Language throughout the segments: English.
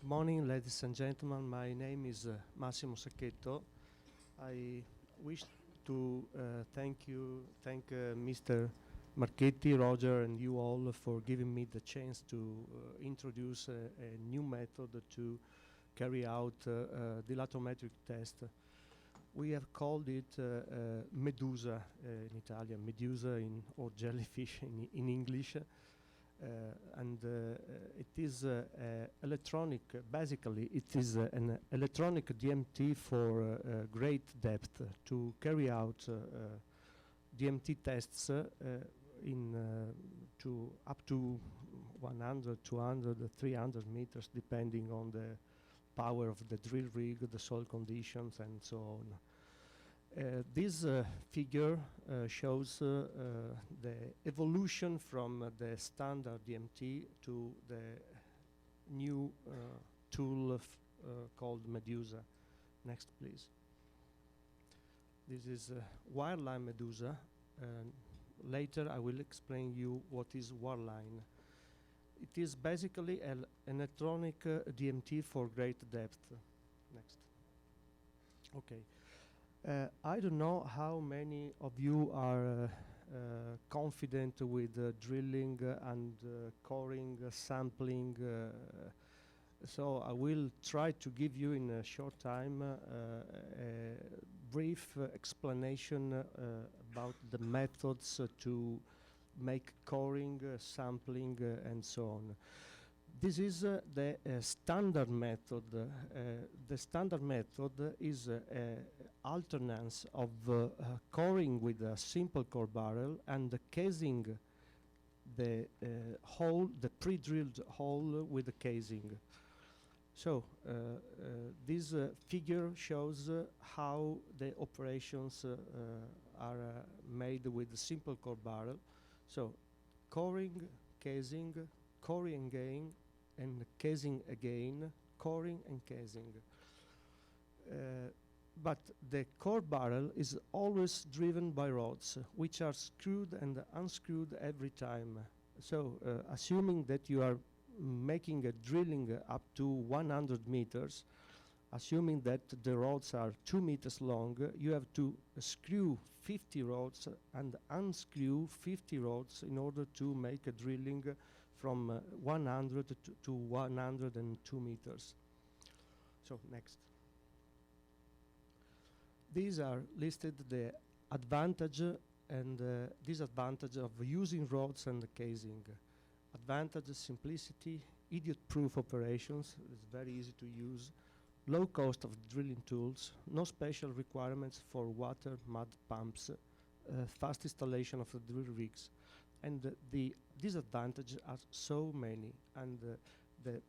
Good morning, ladies and gentlemen. My name is Massimo Sacchetto. I wish to thank Mr. Marchetti, Roger, and you all for giving me the chance to introduce a new method to carry out dilatometric test. We have called it Medusa in Italian, Medusa or jellyfish in English. It is electronic. Basically, it is an electronic DMT for great depth to carry out DMT tests to up to 100, 200, 300 meters, depending on the power of the drill rig, the soil conditions, and so on. This figure shows the evolution from the standard DMT to the new tool called Medusa. Next, please. This is wireline Medusa. Later, I will explain you what is wireline. It is basically an electronic DMT for great depth. Next. Okay. I don't know how many of you are confident with drilling and coring, sampling. So I will try to give you in a short time a brief explanation about the methods to make coring, sampling, and so on. This is the standard method. The standard method is alternance of coring with a simple core barrel and casing the hole, the pre-drilled hole with the casing. So this figure shows how the operations are made with the simple core barrel. So coring, casing, coring again, and casing again, coring and casing. But the core barrel is always driven by rods, which are screwed and unscrewed every time. So assuming that you are making a drilling up to 100 meters, assuming that the rods are 2 meters long, you have to screw 50 rods and unscrew 50 rods in order to make a drilling from 100 to 102 meters. So next. These are listed the advantage and disadvantage of using rods and casing. Advantage: simplicity, idiot-proof operations, it's very easy to use, low cost of drilling tools, no special requirements for water, mud pumps, fast installation of the drill rigs. And the disadvantages are so many, and the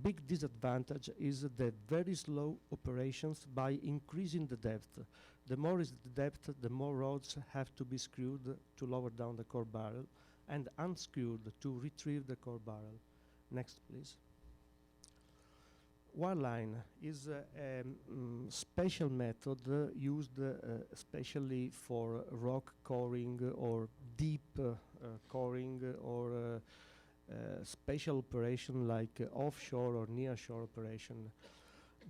big disadvantage is the very slow operations by increasing the depth. The more is the depth, the more rods have to be screwed to lower down the core barrel and unscrewed to retrieve the core barrel. Next, please. Wireline is a special method used especially for rock coring or deep coring or special operation like offshore or nearshore operation.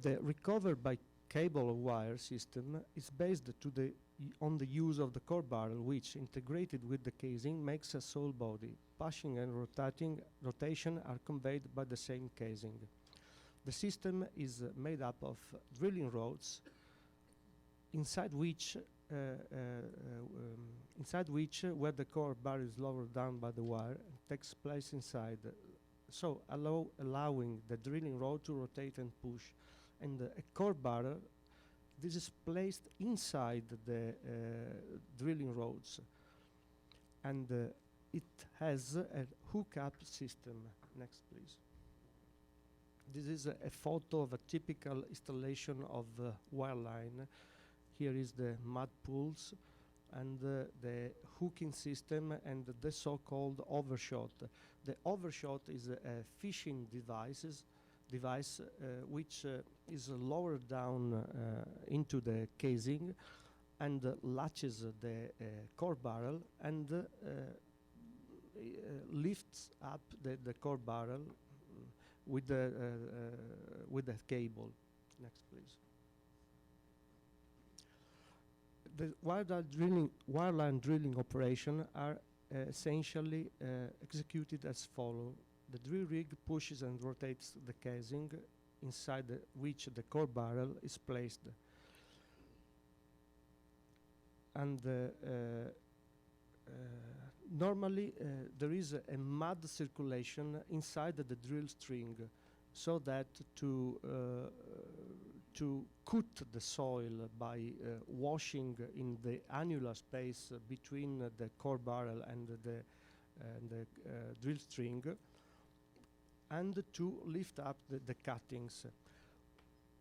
The recover by cable or wire system is based on the use of the core barrel, which integrated with the casing makes a sole body. Pushing and rotation are conveyed by the same casing. The system is made up of drilling rods inside which where the core barrel is lowered down by the wire takes place inside. So allowing the drilling rod to rotate and push. And a core barrel, this is placed inside the drilling rods. And it has a hookup system. Next, please. This is a photo of a typical installation of wireline. Here is the mud pools and the hooking system and the so-called overshot. The overshot is a fishing device which is lowered down into the casing and latches the core barrel and lifts up the core barrel with the cable. Next, please. The wireline drilling operation are essentially executed as follows. The drill rig pushes and rotates the casing inside which the core barrel is placed. And normally there is a mud circulation inside the drill string, so that to cut the soil by washing in the annular space between the core barrel and the drill string, and to lift up the cuttings.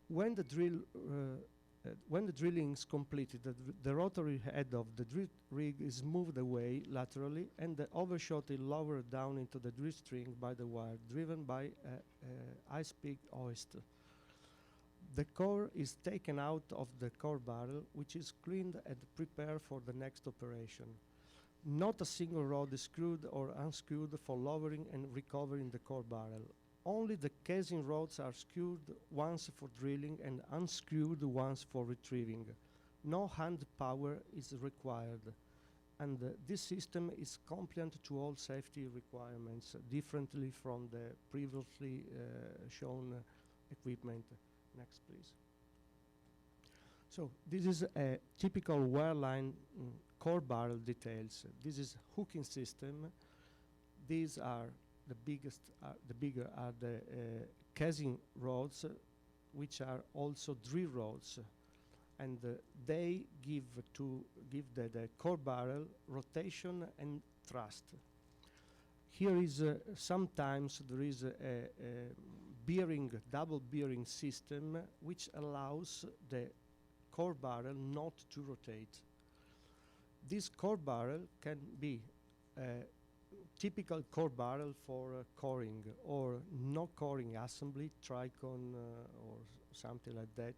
When the drilling is completed, the rotary head of the drill rig is moved away laterally, and the overshot is lowered down into the drill string by the wire, driven by a high-speed hoist. The core is taken out of the core barrel, which is cleaned and prepared for the next operation. Not a single rod is screwed or unscrewed for lowering and recovering the core barrel. Only the casing rods are screwed once for drilling and unscrewed once for retrieving. No hand power is required, and this system is compliant to all safety requirements, differently from the previously shown equipment. Next, please. So this is a typical wireline core barrel details. This is hooking system. These are the bigger are the casing rods, which are also drill rods, and they give the core barrel rotation and thrust. Here is sometimes there is a double bearing system, which allows the core barrel not to rotate. This core barrel can be a typical core barrel for coring, or no coring assembly, tricon or something like that,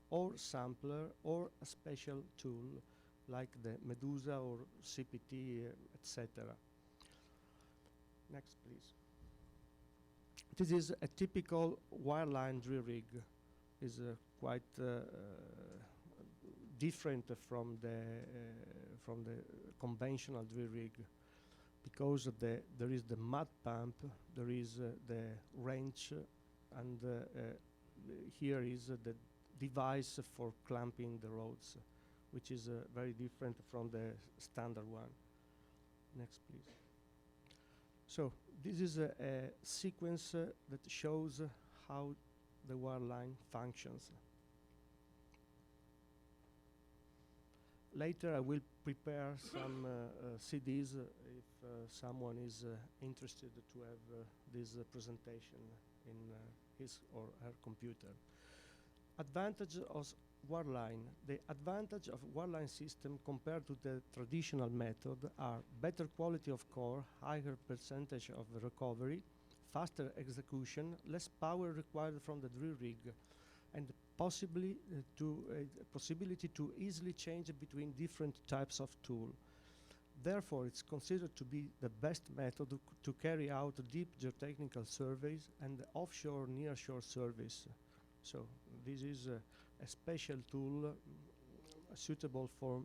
or sampler, or a special tool like the Medusa or CPT, etc. Next, please. This is a typical wireline drill rig. Is quite different from the conventional drill rig, because there is the mud pump, there is the wrench, and here is the device for clamping the rods, which is very different from the standard one. Next, please. So this is a sequence that shows how the wireline functions. Later I will prepare some CDs if someone is interested to have this presentation in his or her computer. Advantage of wireline. The advantage of wireline system compared to the traditional method are better quality of core, higher percentage of recovery, faster execution, less power required from the drill rig, and possibility to easily change between different types of tool. Therefore, it's considered to be the best method to carry out deep geotechnical surveys and offshore nearshore service. So this is a special tool suitable for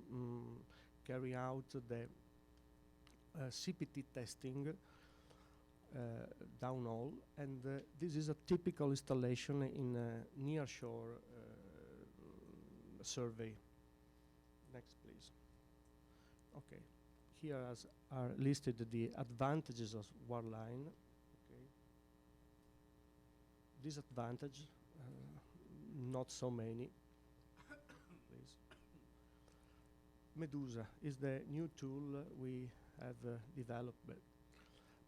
carrying out the CPT testing downhole, and this is a typical installation in a nearshore survey. Next, please. Okay, here are listed the advantages of wireline. Okay. Disadvantage, not so many. Please. Medusa is the new tool we have developed.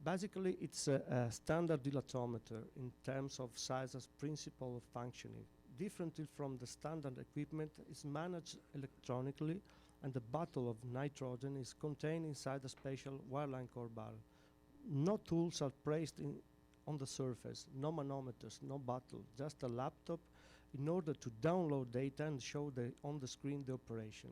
Basically, it's a standard dilatometer in terms of size as principle of functioning. Differently from the standard equipment, it's managed electronically, and the bottle of nitrogen is contained inside a special wireline core barrel. No tools are placed on the surface, no manometers, no bottle, just a laptop in order to download data and show on the screen the operation.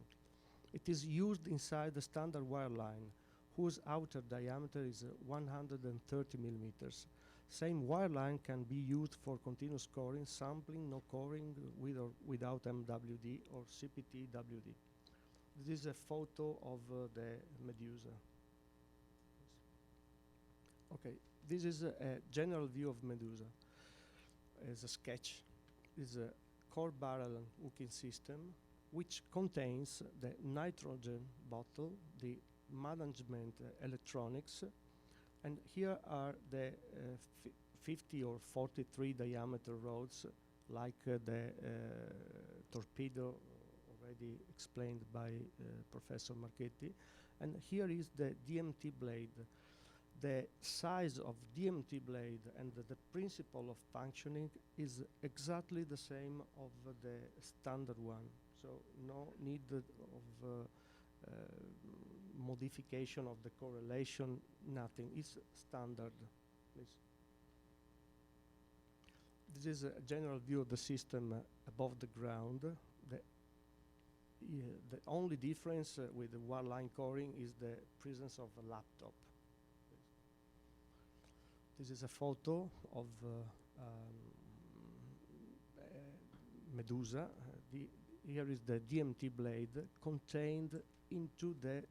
It is used inside the standard wireline, whose outer diameter is 130 millimeters. Same wireline can be used for continuous coring, sampling, no coring, with or without MWD or CPT-WD. This is a photo of the Medusa. Okay, this is a general view of Medusa as a sketch. This is a core barrel hooking system which contains the nitrogen bottle, the management electronics, and here are the 50 or 43 diameter rods, like the torpedo already explained by Professor Marchetti. And here is the DMT blade. The size of DMT blade and the principle of functioning is exactly the same of the standard one. So no need of modification of the correlation, nothing. It's standard. Please. This is a general view of the system above the ground. The only difference with the wireline coring is the presence of a laptop. This is a photo of Medusa. Here is the DMT blade contained into the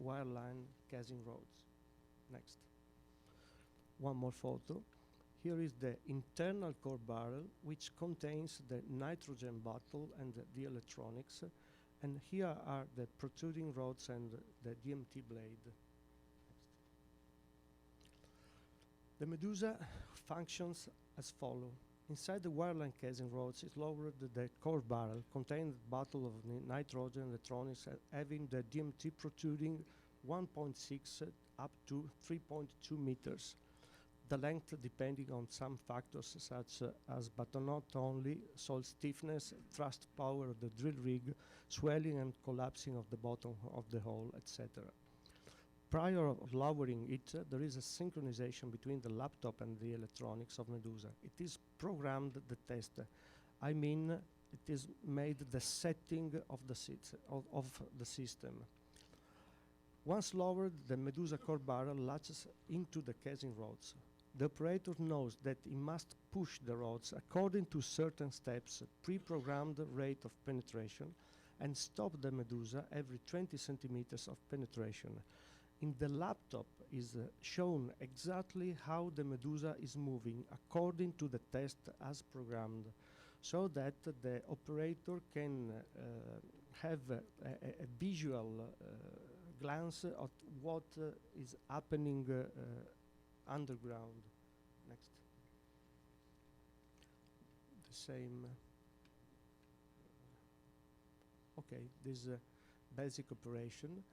wireline casing rods. Next. One more photo. Here is the internal core barrel, which contains the nitrogen bottle and the electronics. And here are the protruding rods and the DMT blade. The Medusa functions as follows. Inside the wireline casing rods is lowered the core barrel, containing the bottle of nitrogen electronics, having the DMT protruding 1.6 up to 3.2 meters. The length depending on some factors such as, but not only, soil stiffness, thrust power of the drill rig, swelling and collapsing of the bottom of the hole, etc. Prior of lowering it, there is a synchronization between the laptop and the electronics of Medusa. It is programmed the test. I mean, it is made the setting of the system. Once lowered, the Medusa core barrel latches into the casing rods. The operator knows that he must push the rods according to certain steps, pre-programmed rate of penetration, and stop the Medusa every 20 centimeters of penetration. In the laptop is shown exactly how the Medusa is moving according to the test as programmed, so that the operator can have a visual glance at what is happening underground. Next. The same. Okay, this is a basic operation.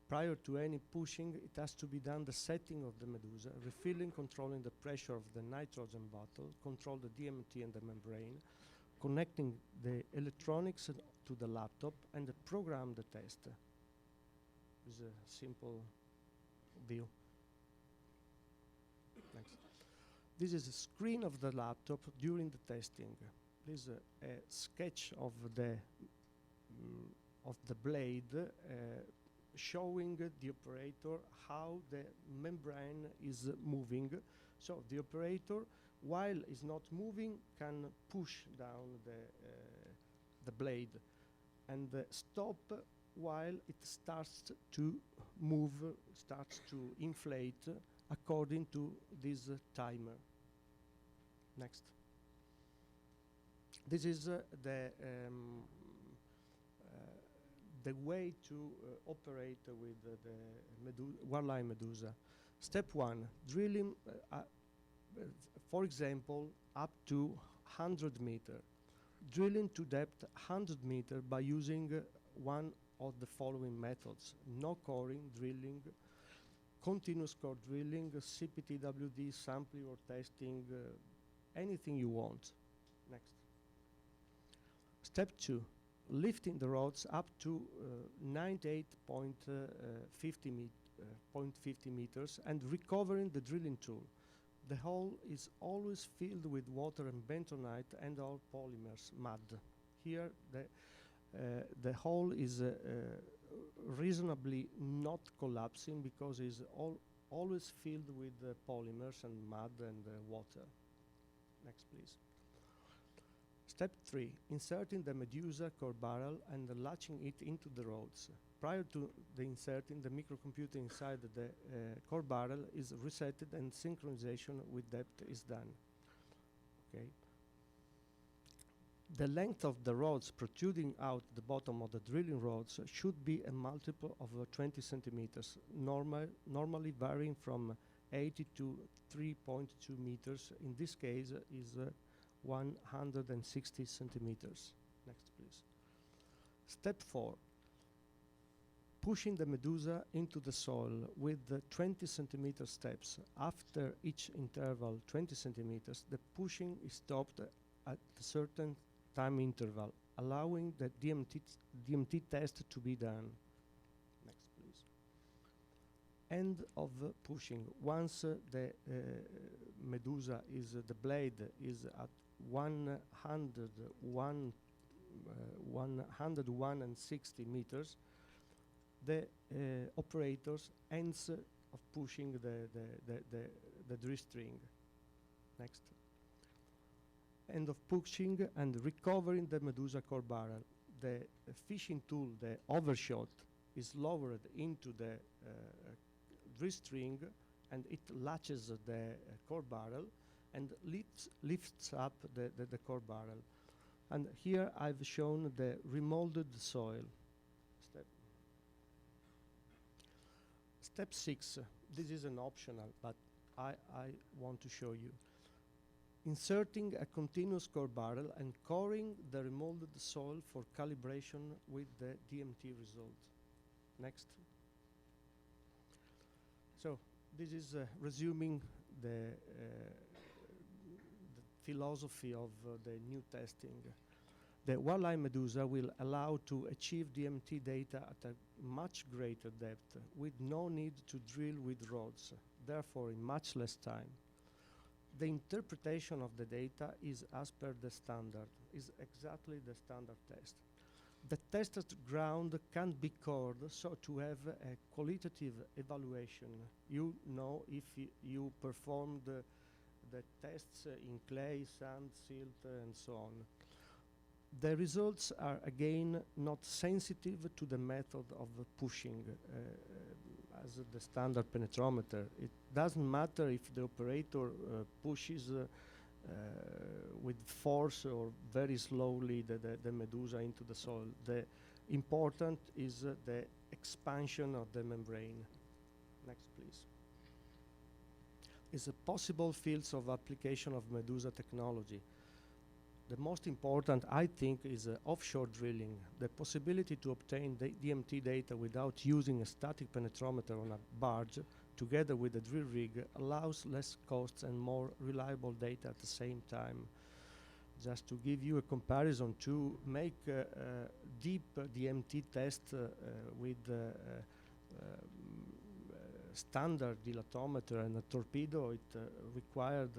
Prior to any pushing, it has to be done the setting of the Medusa, refilling, controlling the pressure of the nitrogen bottle, control the DMT and the membrane, connecting the electronics to the laptop, and program the test. This is a simple view. Next. This is a screen of the laptop during the testing. This is a sketch of the blade showing the operator how the membrane is moving. So the operator, while it's not moving, can push down the blade and stop while it starts to move, starts to inflate according to this timer. Next. This is the way to operate with the wireline Medusa. Step 1, drilling, for example, up to 100 meter. Drilling to depth 100 meter by using one of the following methods: no coring drilling, continuous core drilling, CPT-WD, sampling or testing, anything you want. Next. Step 2, lifting the rods up to 98.50 meters and recovering the drilling tool. The hole is always filled with water and bentonite and all polymers, mud. Here the hole is reasonably not collapsing because it's always filled with polymers and mud and water. Next, please. Step 3, inserting the Medusa core barrel and latching it into the rods. Prior to the inserting, the microcomputer inside the core barrel is resetted and synchronization with depth is done. Okay. The length of the rods protruding out the bottom of the drilling rods should be a multiple of 20 centimeters, normally varying from 80 to 3.2 meters. In this case is 160 centimeters. Next, please. Step 4. Pushing the Medusa into the soil with 20 centimeter steps. After each interval, 20 centimeters, the pushing is stopped at a certain time interval, allowing the DMT test to be done. Next, please. End of pushing. Once the Medusa is, the blade is at 101.60 meters, the operators ends of pushing the drill string. Next. End of pushing and recovering the Medusa core barrel. The fishing tool, the overshot, is lowered into the drill string and it latches the core barrel and lifts up the core barrel. And here I've shown the remolded soil. Step 6, this is an optional, but I want to show you. Inserting a continuous core barrel and coring the remolded soil for calibration with the DMT result. Next. So this is resuming the philosophy of the new testing. The wildlife Medusa will allow to achieve DMT data at a much greater depth with no need to drill with rods, therefore in much less time. The interpretation of the data is as per the standard, is exactly the standard test. The tested ground can be cored so to have a qualitative evaluation. You know if you performed the tests in clay, sand, silt, and so on. The results are again not sensitive to the method of pushing as the standard penetrometer. It doesn't matter if the operator pushes with force or very slowly the Medusa into the soil. The important is the expansion of the membrane. Next, please. Is a possible fields of application of Medusa technology. The most important, I think, is offshore drilling. The possibility to obtain the DMT data without using a static penetrometer on a barge, together with a drill rig, allows less costs and more reliable data at the same time. Just to give you a comparison, to make a deep DMT test with standard dilatometer and a torpedo, it required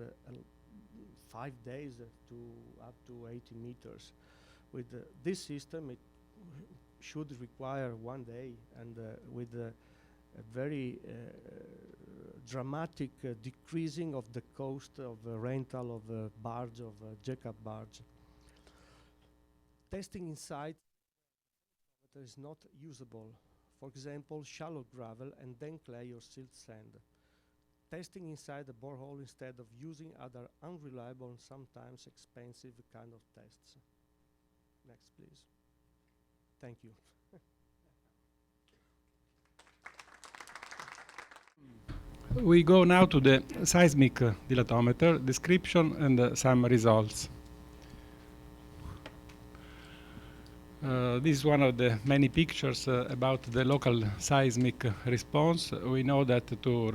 5 days to up to 80 meters. With this system, it should require 1 day, and with a very dramatic decreasing of the cost of rental of a barge, of a jack-up barge. Testing inside is not usable. For example, shallow gravel and then clay or silt sand. Testing inside the borehole instead of using other unreliable and sometimes expensive kind of tests. Next, please. Thank you. We go now to the seismic dilatometer description and some results. This is one of the many pictures about the local seismic response. We know that to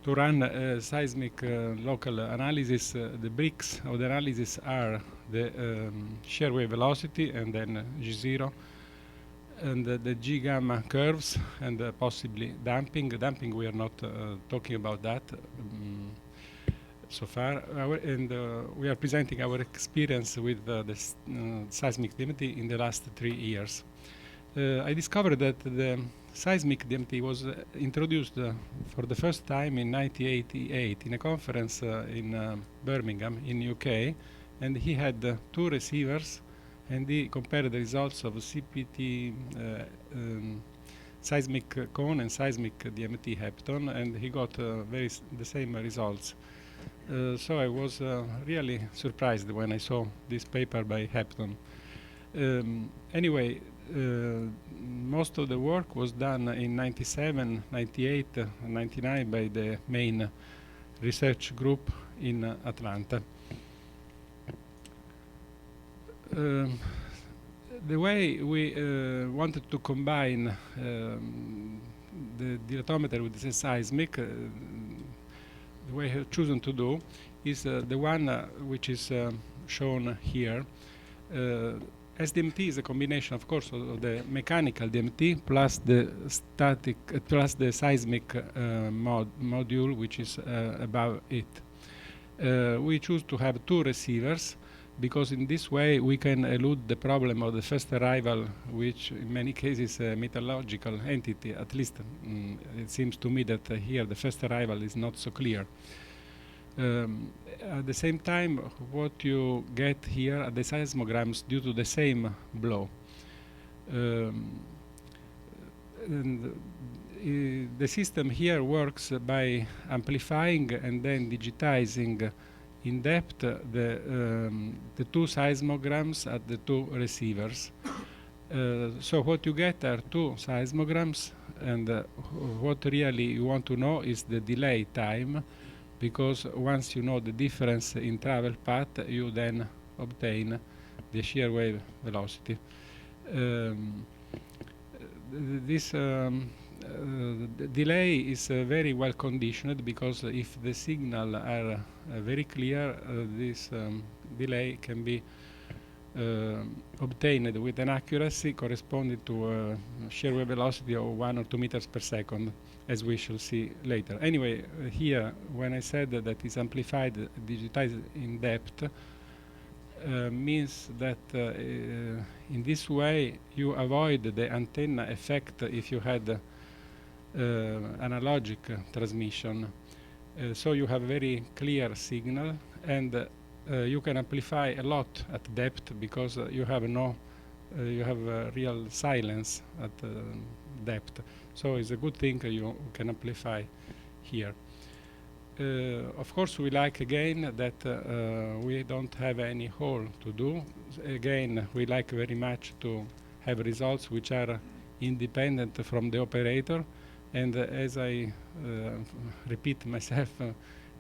run seismic local analysis, the bricks of the analysis are the shear wave velocity and then G0, and the G gamma curves, and possibly damping. Damping, we are not talking about that so far. We are presenting our experience with seismic DMT in the last 3 years. I discovered that the seismic DMT was introduced for the first time in 1988 in a conference in Birmingham in UK, and he had 2 receivers, and he compared the results of CPT seismic cone and seismic DMT hepton, and he got the same results. So I was really surprised when I saw this paper by Hepton. Anyway, most of the work was done in 97, 98, 99 by the main research group in Atlanta. The way we wanted to combine the dilatometer with the seismic, the way I have chosen to do is the one which is shown here. SDMT is a combination, of course, of the mechanical DMT plus the static, plus the seismic module, which is above it. We choose to have 2 receivers, because in this way we can elude the problem of the first arrival, which in many cases is a mythological entity. At least it seems to me that here the first arrival is not so clear. At the same time, what you get here are the seismograms due to the same blow. And the system here works by amplifying and then digitizing in depth the 2 seismograms at the 2 receivers. So what you get are 2 seismograms, and what really you want to know is the delay time, because once you know the difference in travel path, you then obtain the shear wave velocity. This delay is very well conditioned, because if the signal are very clear, this delay can be obtained with an accuracy corresponding to a shear wave velocity of 1 or 2 meters per second, as we shall see later. Anyway, here, when I said that it's amplified, digitized in depth, means that in this way you avoid the antenna effect if you had analogic transmission. So you have very clear signal, and you can amplify a lot at depth, because you have real silence at depth. So it's a good thing you can amplify here. Of course, we like again that we don't have any hole to do. Again, we like very much to have results which are independent from the operator, and as I repeat myself,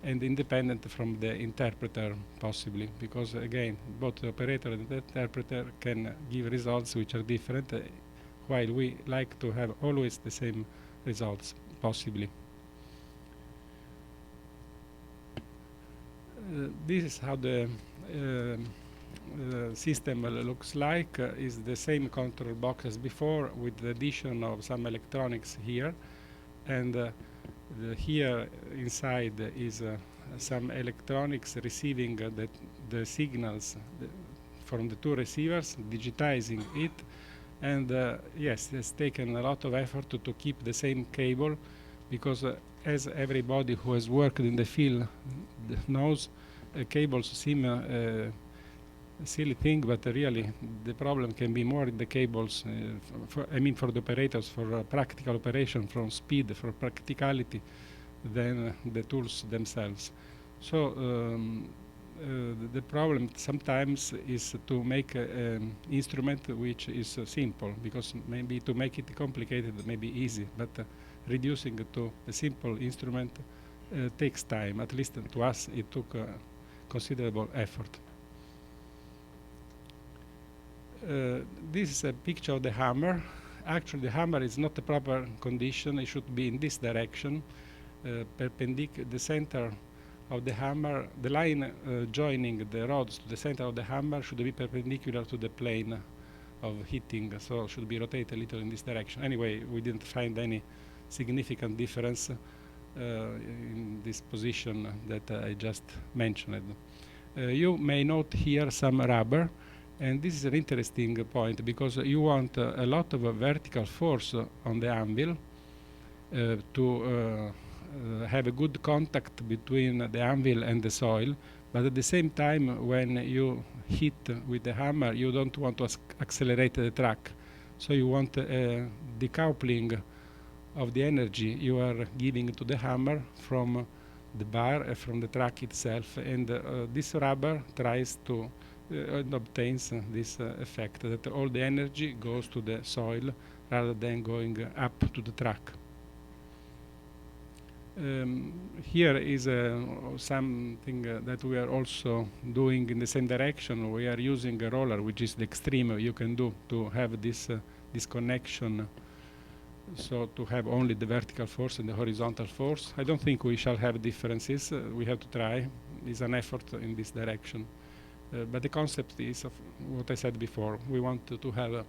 and independent from the interpreter, possibly, because again, both the operator and the interpreter can give results which are different, while we like to have always the same results, possibly. This is how the system looks like. Is the same control box as before, with the addition of some electronics here, and here inside is some electronics receiving the signals from the 2 receivers, digitizing it, and yes, it's taken a lot of effort to keep the same cable, because as everybody who has worked in the field knows, cables seem a silly thing, but really the problem can be more in the cables, for the operators, for practical operation, from speed, for practicality, than the tools themselves. So the problem sometimes is to make an instrument which is simple, because maybe to make it complicated may be easy, but reducing it to a simple instrument takes time. At least to us it took considerable effort. This is a picture of the hammer. Actually, the hammer is not the proper condition. It should be in this direction, perpendicular. The center of the hammer, the line joining the rods to the center of the hammer should be perpendicular to the plane of hitting, so should be rotated a little in this direction. Anyway, we didn't find any significant difference in this position that I just mentioned. You may note here some rubber, And this is an interesting point because you want a lot of vertical force on the anvil to have a good contact between the anvil and the soil, but at the same time when you hit with the hammer you don't want to accelerate the track, so you want a decoupling of the energy you are giving to the hammer from the bar, from the track itself, and this rubber tries to and obtains this effect that all the energy goes to the soil rather than going up to the track. Here is something that we are also doing in the same direction. We are using a roller, which is the extreme you can do to have this connection, so to have only the vertical force and the horizontal force. I don't think we shall have differences. We have to try. It's an effort in this direction. But the concept is of what I said before. We want to have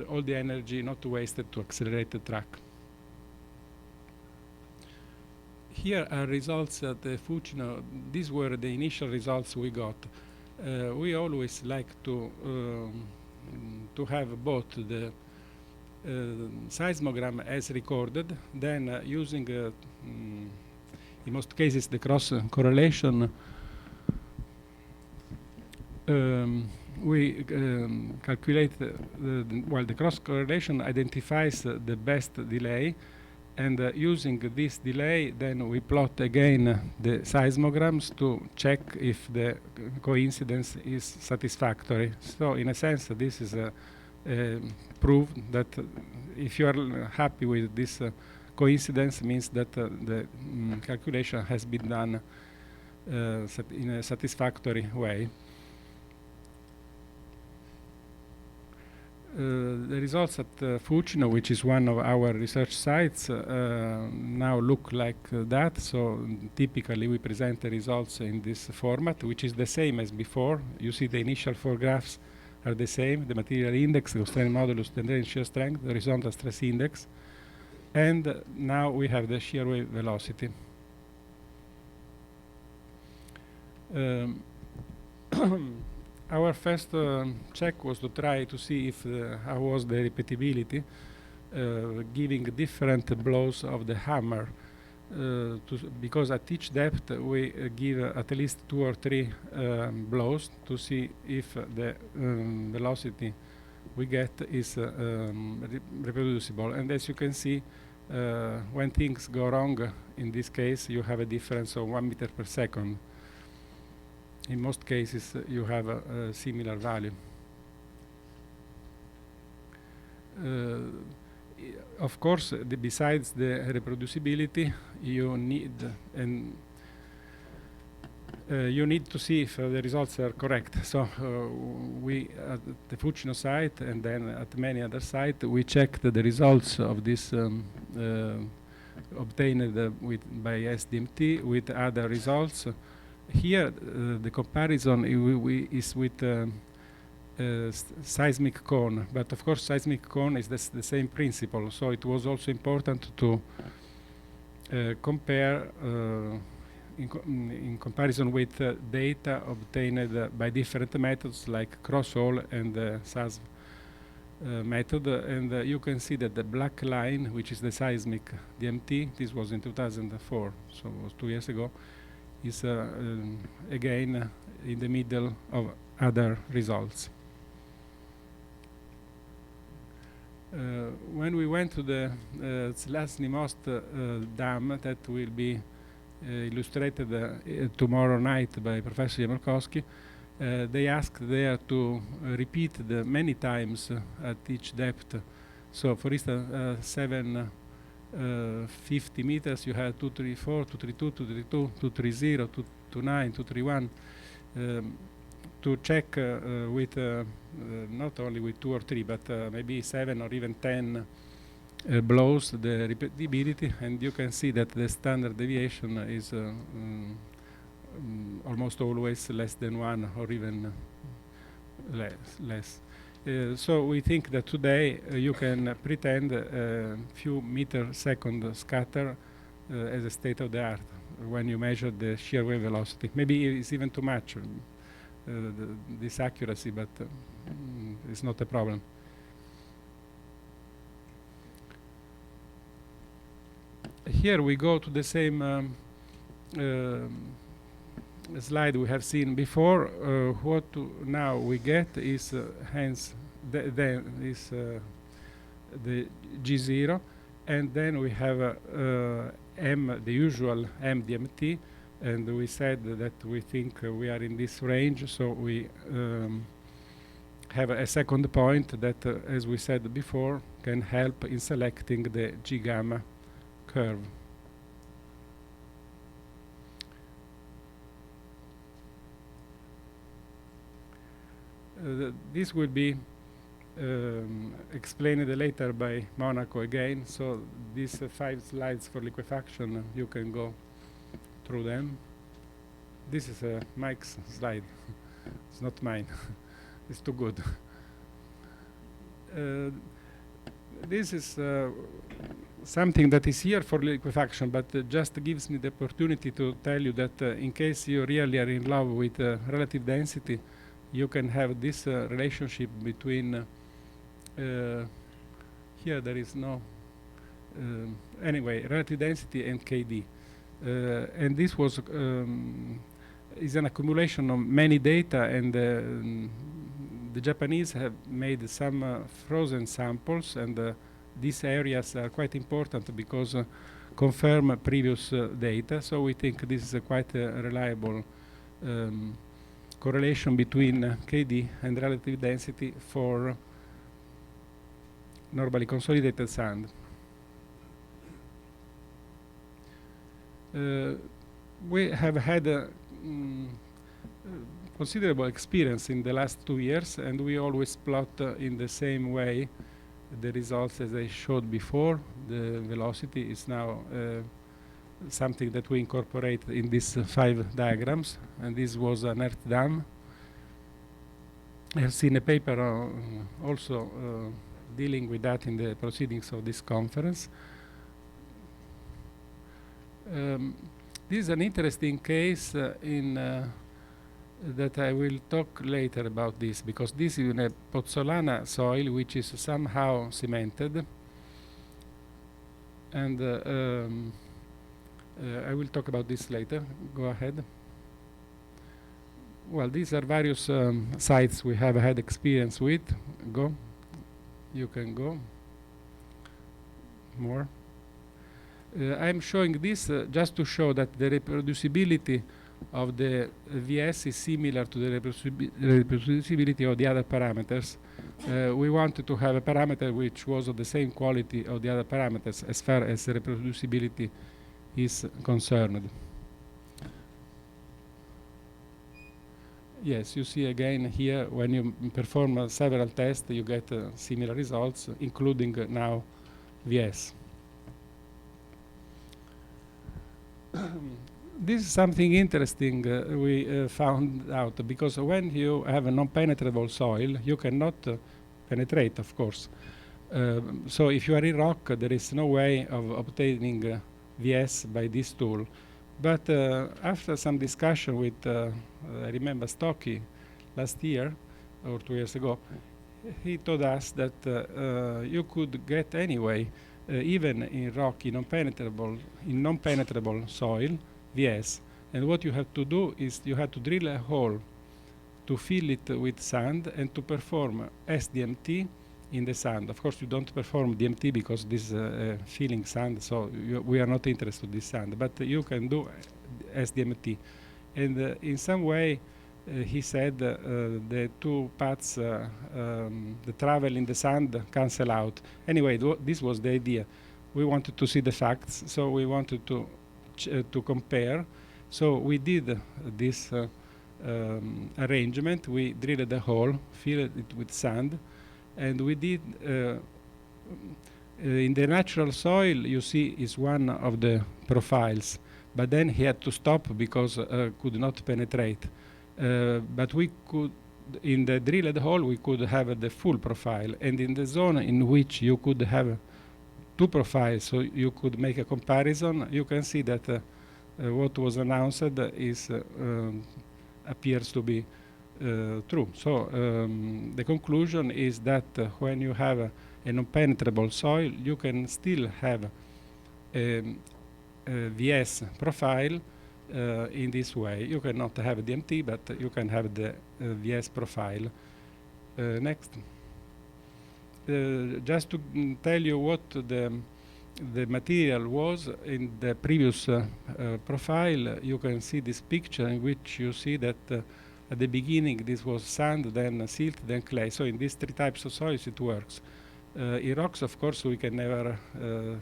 all the energy not wasted to accelerate the track. Here are results at the Fucino. These were the initial results we got. We always like to have both the seismogram as recorded, then using in most cases the cross correlation. We calculate the cross correlation identifies the best delay, and using this delay then we plot again the seismograms to check if the coincidence is satisfactory. So in a sense this is a proof that if you are happy with this coincidence, means that the calculation has been done in a satisfactory way. The results at Fucino, which is one of our research sites, now look like that. So typically we present the results in this format, which is the same as before. You see the initial four graphs are the same: the material index, the strain modulus, the drain shear strength, the horizontal stress index, and now we have the shear wave velocity. Our first check was to try to see if how was the repeatability, giving different blows of the hammer, because at each depth we give at least 2 or 3 blows to see if the velocity we get is reproducible. And as you can see, when things go wrong, in this case you have a difference of 1 meter per second. In most cases you have a similar value. Of course, besides the reproducibility, you need to see if the results are correct. So we at the Fucino site and then at many other sites we checked the results of this obtained by SDMT with other results. Here the comparison is with seismic cone, but of course seismic cone is the same principle, so it was also important to compare in comparison with data obtained by different methods like cross-hole and the SAS method, and you can see that the black line, which is the seismic DMT, this was in 2004, so it was 2 years ago, is again in the middle of other results. When we went to the Zlasny Most dam that will be illustrated tomorrow night by Professor Jamalkowski, they asked there to repeat many times at each depth. So for instance 750 meters you have 234, 232, 232, 230, 229, 231, to check with not only with 2 or 3 but maybe 7 or even 10 blows the repeatability, and you can see that the standard deviation is almost always less than 1 or even less. So we think that today you can pretend a few meter second scatter as a state of the art when you measure the shear wave velocity. Maybe it's even too much. this accuracy, but it's not a problem. Here we go to the same slide we have seen before. What now we get is hence the G0, and then we have M, the usual MDMT, and we said that we think we are in this range, so we have a second point that, as we said before, can help in selecting the G gamma curve. This will be explained later by Monaco again, so these 5 slides for liquefaction, you can go through them. This is Mike's slide. It's not mine. It's too good. This is something that is here for liquefaction, but just gives me the opportunity to tell you that in case you really are in love with relative density, you can have this relationship between here there is no anyway, relative density and KD. And this was is an accumulation of many data, and the Japanese have made some frozen samples, and these areas are quite important because confirm previous data. So we think this is a quite reliable correlation between KD and relative density for normally consolidated sand. We have had considerable experience in the last 2 years, and we always plot in the same way the results as I showed before. The velocity is now something that we incorporate in these 5 diagrams, and this was an earth dam. I have seen a paper also dealing with that in the proceedings of this conference. This is an interesting case that I will talk later about this, because this is in a pozzolana soil which is somehow cemented, and I will talk about this later. Go ahead. Well, these are various sites we have had experience with. Go. You can go. More. I'm showing this just to show that the reproducibility of the VS is similar to the reproducibility of the other parameters. We wanted to have a parameter which was of the same quality of the other parameters as far as the reproducibility is concerned. Yes, you see again here when you perform several tests, you get similar results, including now VS. This is something interesting we found out, because when you have a non-penetrable soil, you cannot penetrate, of course. So if you are in rock, there is no way of obtaining VS by this tool. But after some discussion with, I remember Stocky last year or 2 years ago, he told us that you could get anyway, even in rock, in non-penetrable soil, VS. And what you have to do is you have to drill a hole to fill it with sand and to perform SDMT in the sand. Of course, you don't perform DMT because this is filling sand, so we are not interested in this sand. But you can do SDMT. And in some way, he said the 2 paths, the travel in the sand, cancel out. Anyway, this was the idea. We wanted to see the facts, so we wanted to compare. So we did this arrangement. We drilled a hole, filled it with sand, and we did in the natural soil, you see, is one of the profiles, but then he had to stop because could not penetrate. But we could, in the drilled hole, we could have the full profile, and in the zone in which you could have 2 profiles, so you could make a comparison, you can see that what was announced is appears to be true. So the conclusion is that when you have a non-penetrable soil, you can still have a VS profile in this way. You cannot have DMT, but you can have the VS profile. Next. Just to tell you what the material was in the previous profile, you can see this picture in which you see that at the beginning this was sand, then silt, then clay. So in these three types of soils it works. In rocks, of course, we can never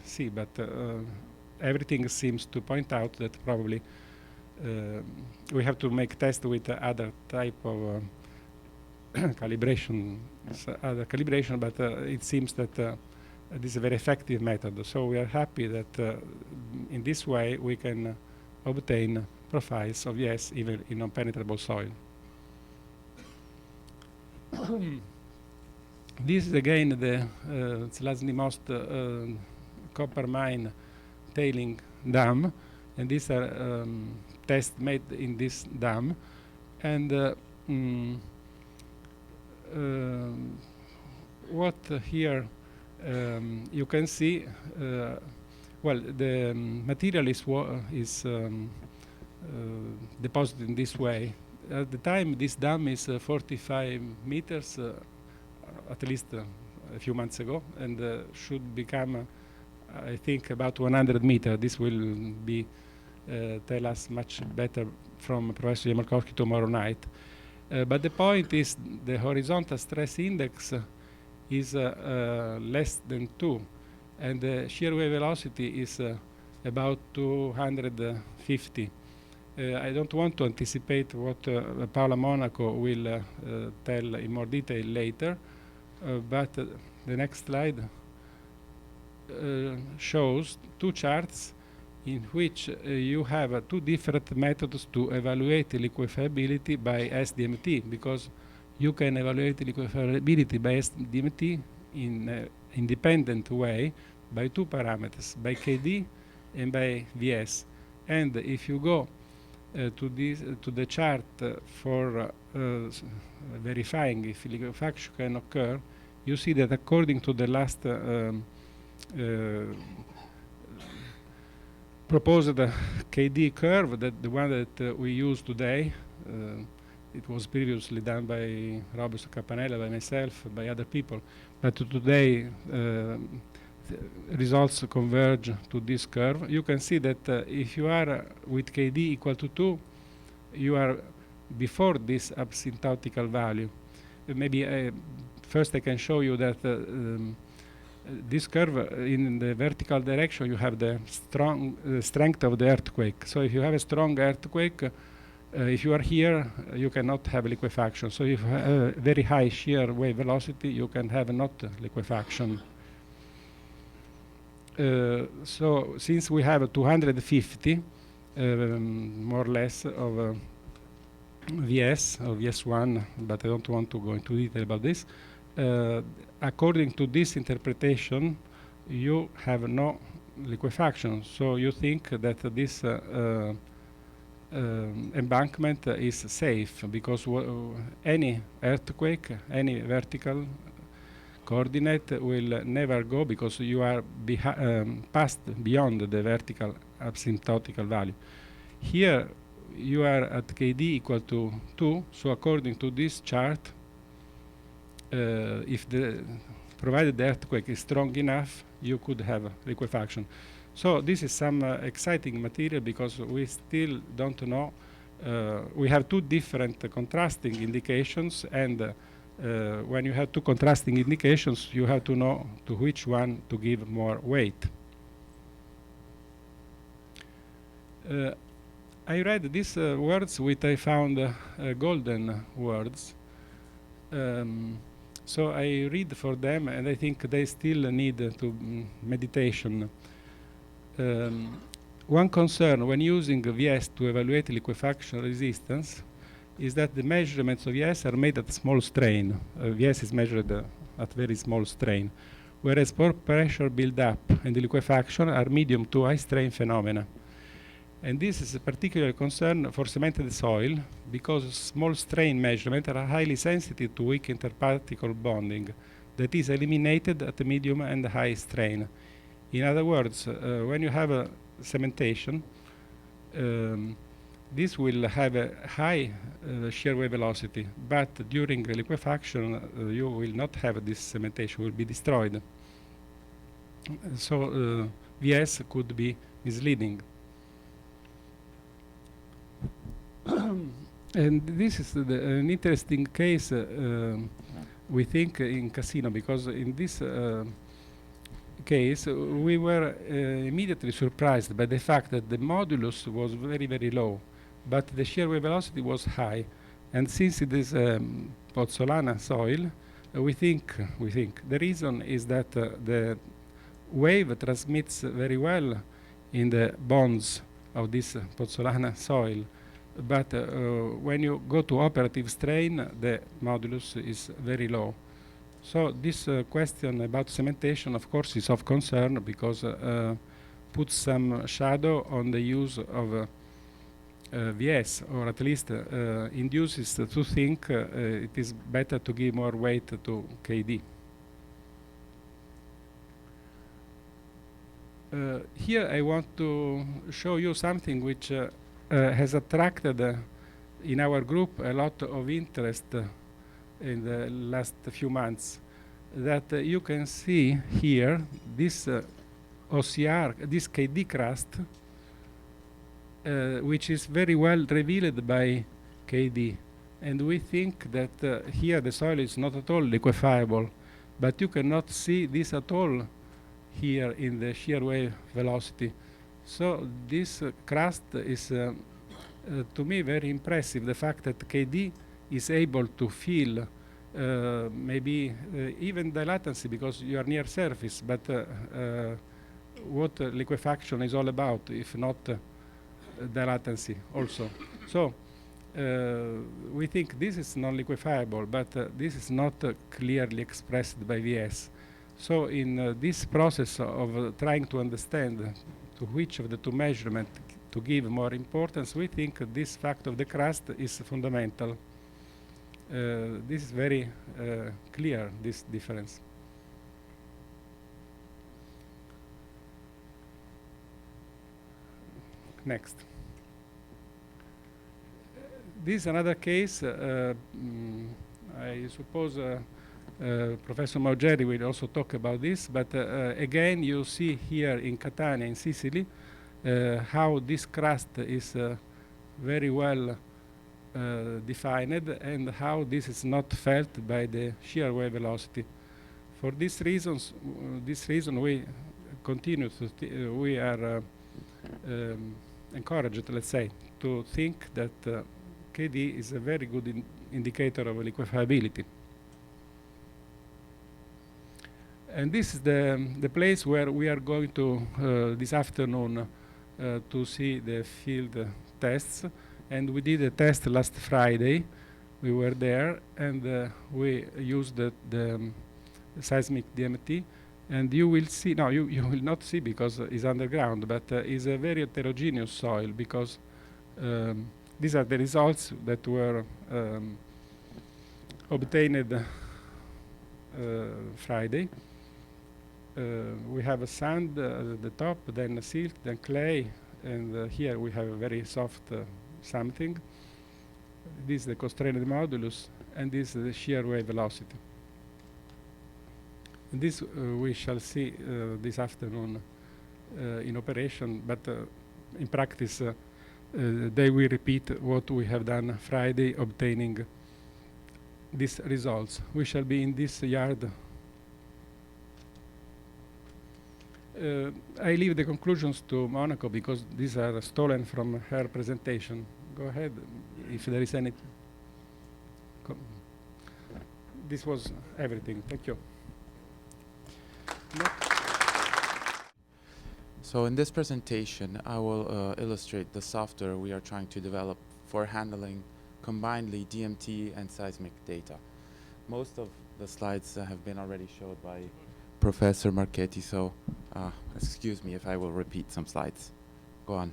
see, but everything seems to point out that probably we have to make tests with other type of calibration, but it seems that this is a very effective method. So we are happy that in this way we can obtain profiles of yes even in non-penetrable soil. This is again the Zlazny Most copper mine tailing dam, and these are tests made in this dam, and what here you can see, well, the material is deposited in this way. At the time, this dam is 45 meters, at least a few months ago, and should become, I think, about 100 meters. This will be tell us much better from Professor Jamalkowski tomorrow night. But the point is the horizontal stress index is less than 2, and the shear wave velocity is about 250. I don't want to anticipate what Paola Monaco will tell in more detail later, but the next slide shows two charts in which you have two different methods to evaluate liquefiability by SDMT, because you can evaluate liquefiability by SDMT in an independent way by two parameters, by KD and by VS. And if you go to the chart for verifying if liquefaction can occur, you see that according to the last proposed KD curve, that the one that we use today, it was previously done by Roberto Capanella, by myself, by other people, but today results converge to this curve. You can see that if you are with KD equal to 2, you are before this asymptotical value. Maybe first I can show you that this curve in the vertical direction, you have the strong strength of the earthquake. So if you have a strong earthquake, if you are here, you cannot have liquefaction. So if you have a very high shear wave velocity, you can have not liquefaction. So since we have 250, more or less, of VS, or VS1, but I don't want to go into detail about this, according to this interpretation, you have no liquefaction. So you think that this embankment is safe, because any earthquake, any vertical coordinate will never go, because you are passed beyond the vertical asymptotical value. Here you are at KD equal to 2, so according to this chart, if provided the earthquake is strong enough, you could have liquefaction. So this is some exciting material, because we still don't know. We have two different contrasting indications, and when you have two contrasting indications, you have to know to which one to give more weight. I read these words which I found golden words. So I read for them, and I think they still need to meditation. One concern when using VS to evaluate liquefaction resistance is that the measurements of VS are made at small strain. VS is measured at very small strain, whereas pore pressure build-up and the liquefaction are medium to high strain phenomena. And this is a particular concern for cemented soil because small strain measurements are highly sensitive to weak interparticle bonding that is eliminated at the medium and high strain. In other words, when you have a cementation, this will have a high shear wave velocity, but during liquefaction you will not have this cementation, will be destroyed. So VS could be misleading. And this is an interesting case, we think, in Casino, because in this case we were immediately surprised by the fact that the modulus was very, very low, but the shear wave velocity was high. And since it is pozzolana soil, we think the reason is that the wave transmits very well in the bonds of this pozzolana soil, but when you go to operative strain, the modulus is very low. So this question about cementation, of course, is of concern because puts some shadow on the use of VS, or at least induces to think it is better to give more weight to KD. Here I want to show you something which has attracted in our group a lot of interest in the last few months. That you can see here this OCR, this KD crust, which is very well revealed by KD. And we think that here the soil is not at all liquefiable, but you cannot see this at all here in the shear wave velocity. So this crust is, to me, very impressive. The fact that KD is able to feel maybe even the latency, because you are near surface, but what liquefaction is all about, if not the latency also. So we think this is non-liquefiable, but this is not clearly expressed by VS. So in this process of trying to understand to which of the two measurements to give more importance, we think this fact of the crust is fundamental. This is very clear, this difference. Next. This is another case. I suppose Professor Maugeri will also talk about this, but again, you see here in Catania, in Sicily, how this crust is very well defined and how this is not felt by the shear wave velocity. For these reasons, we continue to we are encouraged, let's say, to think that KD is a very good indicator of liquefiability. And this is the place where we are going to this afternoon to see the field tests. And we did a test last Friday. We were there, and we used the seismic DMT. And you will see, no, you will not see because it's underground, but it's a very heterogeneous soil because these are the results that were obtained Friday. We have a sand at the top, then silt, then clay, and here we have a very soft something. This is the constrained modulus, and this is the shear wave velocity. And this we shall see this afternoon in operation, but in practice they will repeat what we have done Friday, obtaining these results. We shall be in this yard. I leave the conclusions to Monaco because these are stolen from her presentation. Go ahead, if there is any. This was everything. Thank you. So in this presentation, I will illustrate the software we are trying to develop for handling combinedly DMT and seismic data. Most of the slides have been already showed by Professor Marchetti, so excuse me if I will repeat some slides. Go on.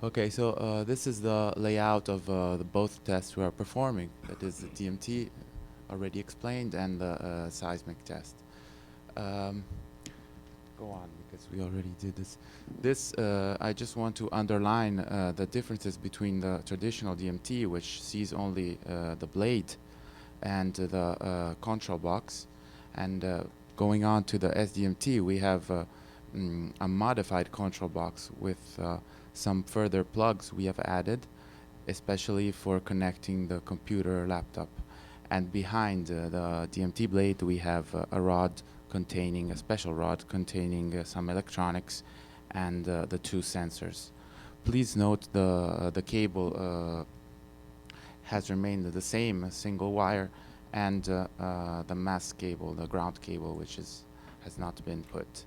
Okay, so this is the layout of the both tests we are performing. That is the DMT, already explained, and the seismic test. Um, go on, because we already did this. This, I just want to underline the differences between the traditional DMT, which sees only the blade, and the control box. And going on to the SDMT, we have a modified control box with some further plugs we have added, especially for connecting the computer or laptop. And behind the DMT blade, we have a special rod containing some electronics and the two sensors. Please note the cable has remained the same, a single wire, and the mass cable, the ground cable, which has not been put.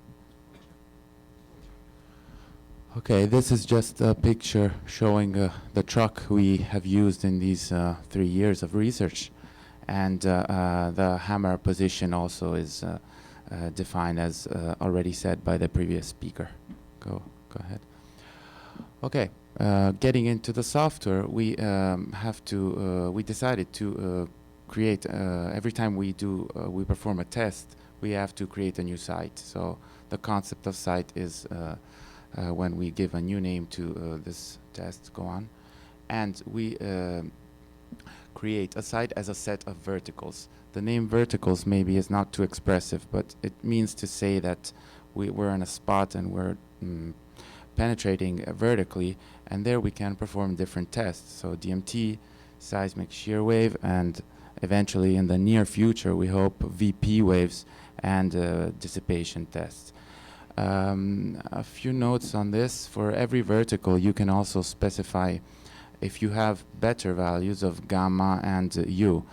Okay, this is just a picture showing the truck we have used in these 3 years of research. And the hammer position also is defined as already said by the previous speaker. Go ahead. Okay, getting into the software, we decided to create, every time we perform a test, we have to create a new site. So the concept of site is when we give a new name to this test, go on. And we create a site as a set of verticals. The name verticals maybe is not too expressive, but it means to say that we're in a spot and we're penetrating vertically, and there we can perform different tests. So DMT, seismic shear wave, and eventually in the near future we hope VP waves and dissipation tests. A few notes on this. For every vertical you can also specify if you have better values of gamma and U.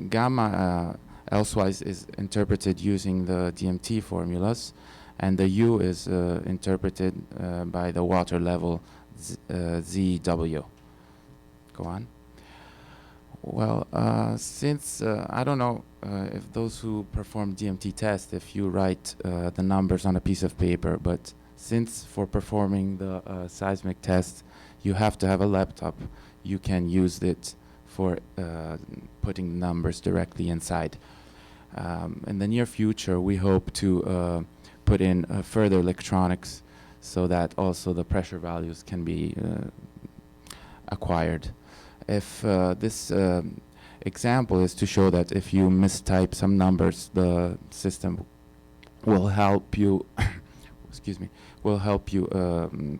Gamma elsewise is interpreted using the DMT formulas, and the U is interpreted by the water level ZW. Go on. Well, since I don't know if those who perform DMT test, if you write the numbers on a piece of paper, but since for performing the seismic test you have to have a laptop, you can use it for putting the numbers directly inside. In the near future we hope to put in further electronics so that also the pressure values can be acquired. If this example is to show that if you mistype some numbers, the system will help you excuse me, will help you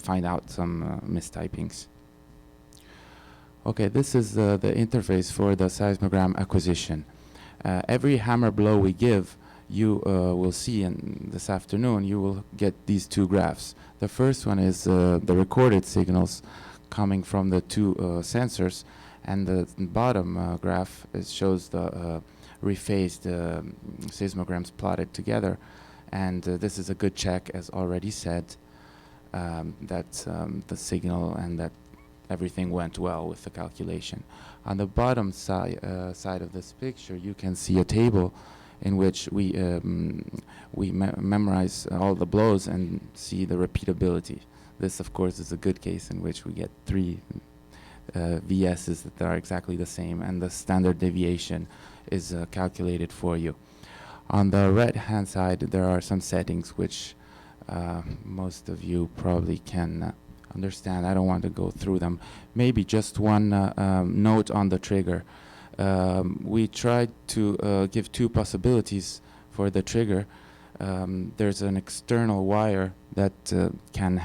find out some mistypings. Okay, this is the interface for the seismogram acquisition. Every hammer blow we give, you will see in this afternoon, you will get these two graphs. The first one is the recorded signals coming from the two sensors, and the bottom graph shows the rephased seismograms plotted together. And this is a good check, as already said, that the signal and that everything went well with the calculation. On the bottom side of this picture, you can see a table in which we memorize all the blows and see the repeatability. This, of course, is a good case in which we get 3 VSs that are exactly the same, and the standard deviation is calculated for you. On the right-hand side, there are some settings which most of you probably can understand. I don't want to go through them. Maybe just one note on the trigger. We tried to give 2 possibilities for the trigger. There's an external wire that can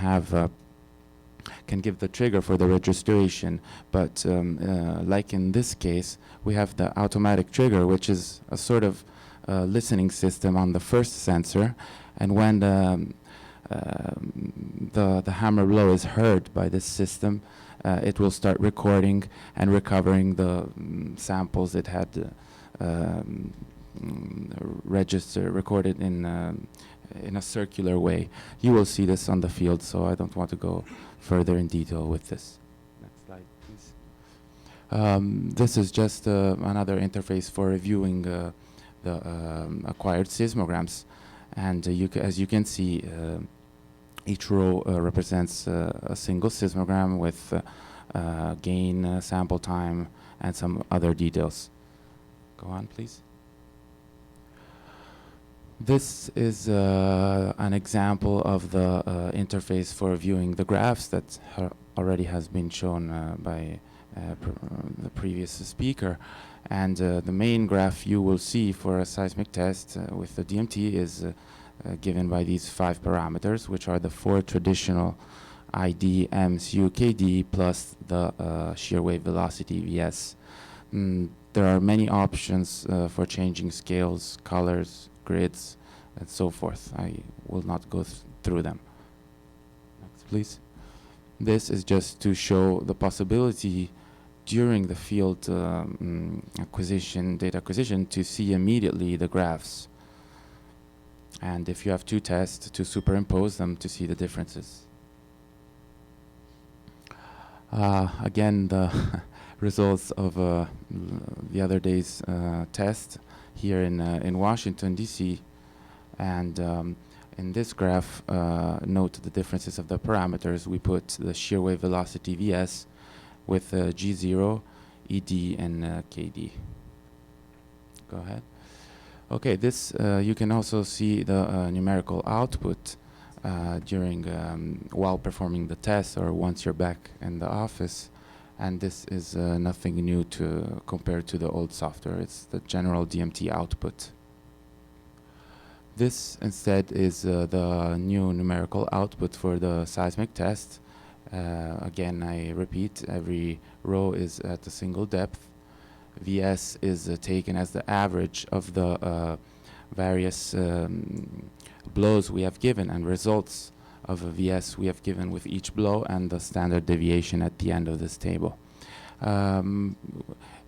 give the trigger for the registration, but like in this case, we have the automatic trigger, which is a sort of listening system on the first sensor, and when the hammer blow is heard by this system, it will start recording and recovering the samples it had recorded in a circular way. You will see this on the field, so I don't want to go further in detail with this. Next slide, please. This is just another interface for reviewing the acquired seismograms, and as you can see, Each row represents a single seismogram with gain, sample time, and some other details. Go on, please. This is an example of the interface for viewing the graphs that already has been shown by the previous speaker. And the main graph you will see for a seismic test with the DMT is given by these 5 parameters, which are the 4 traditional ID, MSU, KD, plus the shear wave velocity, VS. There are many options for changing scales, colors, grids, and so forth. I will not go through them. Next, please. This is just to show the possibility during the field data acquisition, to see immediately the graphs. And if you have 2 tests, to superimpose them to see the differences. Again, the results of the other day's test here in Washington, D.C. And in this graph, note the differences of the parameters. We put the shear wave velocity VS with G0, ED, and KD. Go ahead. Okay, this you can also see the numerical output during while performing the test or once you're back in the office. And this is nothing new to compare to the old software. It's the general DMT output. This instead is the new numerical output for the seismic test. Again, I repeat, every row is at a single depth. VS is taken as the average of the various blows we have given, and results of a VS we have given with each blow, and the standard deviation at the end of this table. In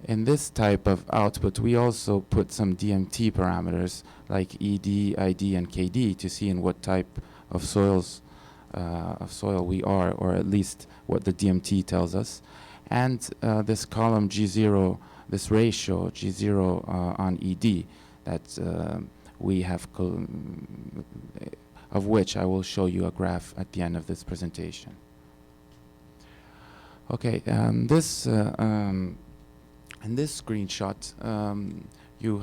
this type of output, we also put some DMT parameters like ED, ID, and KD to see in what type of soil we are, or at least what the DMT tells us. And this column G0, this ratio G0 on ED, that we have, of which I will show you a graph at the end of this presentation. Okay, in this screenshot, you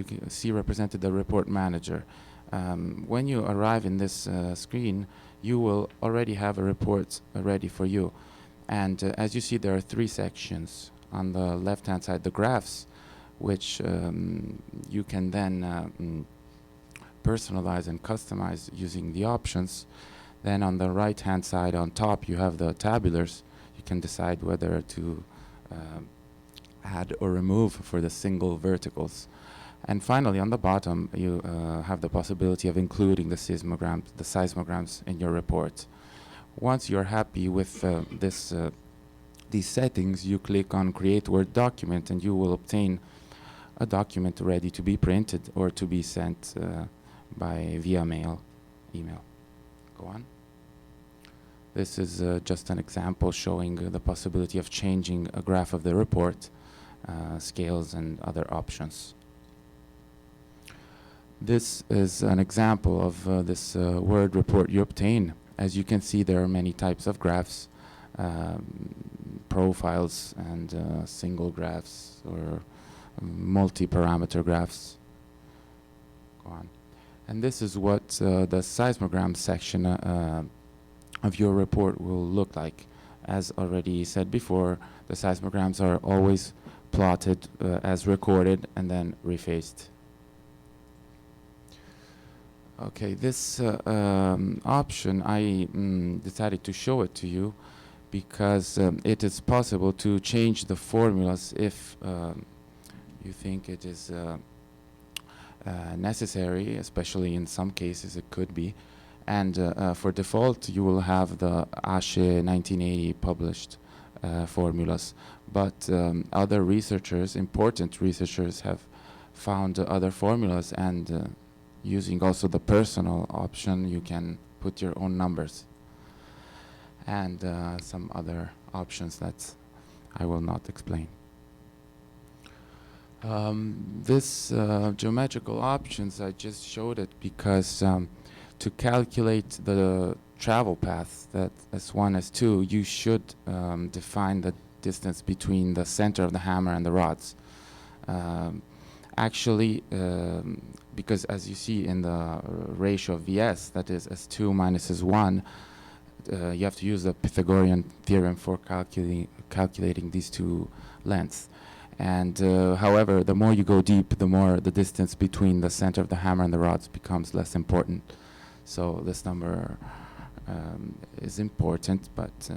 can see represented the report manager. When you arrive in this screen, you will already have a report ready for you. And as you see, there are 3 sections. On the left-hand side, the graphs, which you can then personalize and customize using the options. Then on the right-hand side, on top, you have the tabulars. You can decide whether to add or remove for the single verticals. And finally, on the bottom, you have the possibility of including the seismograms in your report. Once you're happy with these settings, you click on Create Word Document, and you will obtain a document ready to be printed or to be sent via email. Go on. This is just an example showing the possibility of changing a graph of the report, scales, and other options. This is an example of this Word report you obtain. As you can see, there are many types of graphs, profiles, and single graphs or multi-parameter graphs. Go on. And this is what the seismogram section of your report will look like. As already said before, the seismograms are always plotted as recorded and then refaced. Okay, this option, I decided to show it to you because it is possible to change the formulas if you think it is necessary, especially in some cases it could be. And for default, you will have the ASHE 1980 published formulas. But other researchers, important researchers, have found other formulas, and using also the personal option, you can put your own numbers and some other options that I will not explain. This geometrical options, I just showed it because to calculate the travel paths, that S1, S2, you should define the distance between the center of the hammer and the rods. Actually, because as you see in the ratio of Vs, that is S2 minus S1, you have to use the Pythagorean theorem for calculating these two lengths. And however, the more you go deep, the more the distance between the center of the hammer and the rods becomes less important. So this number is important, but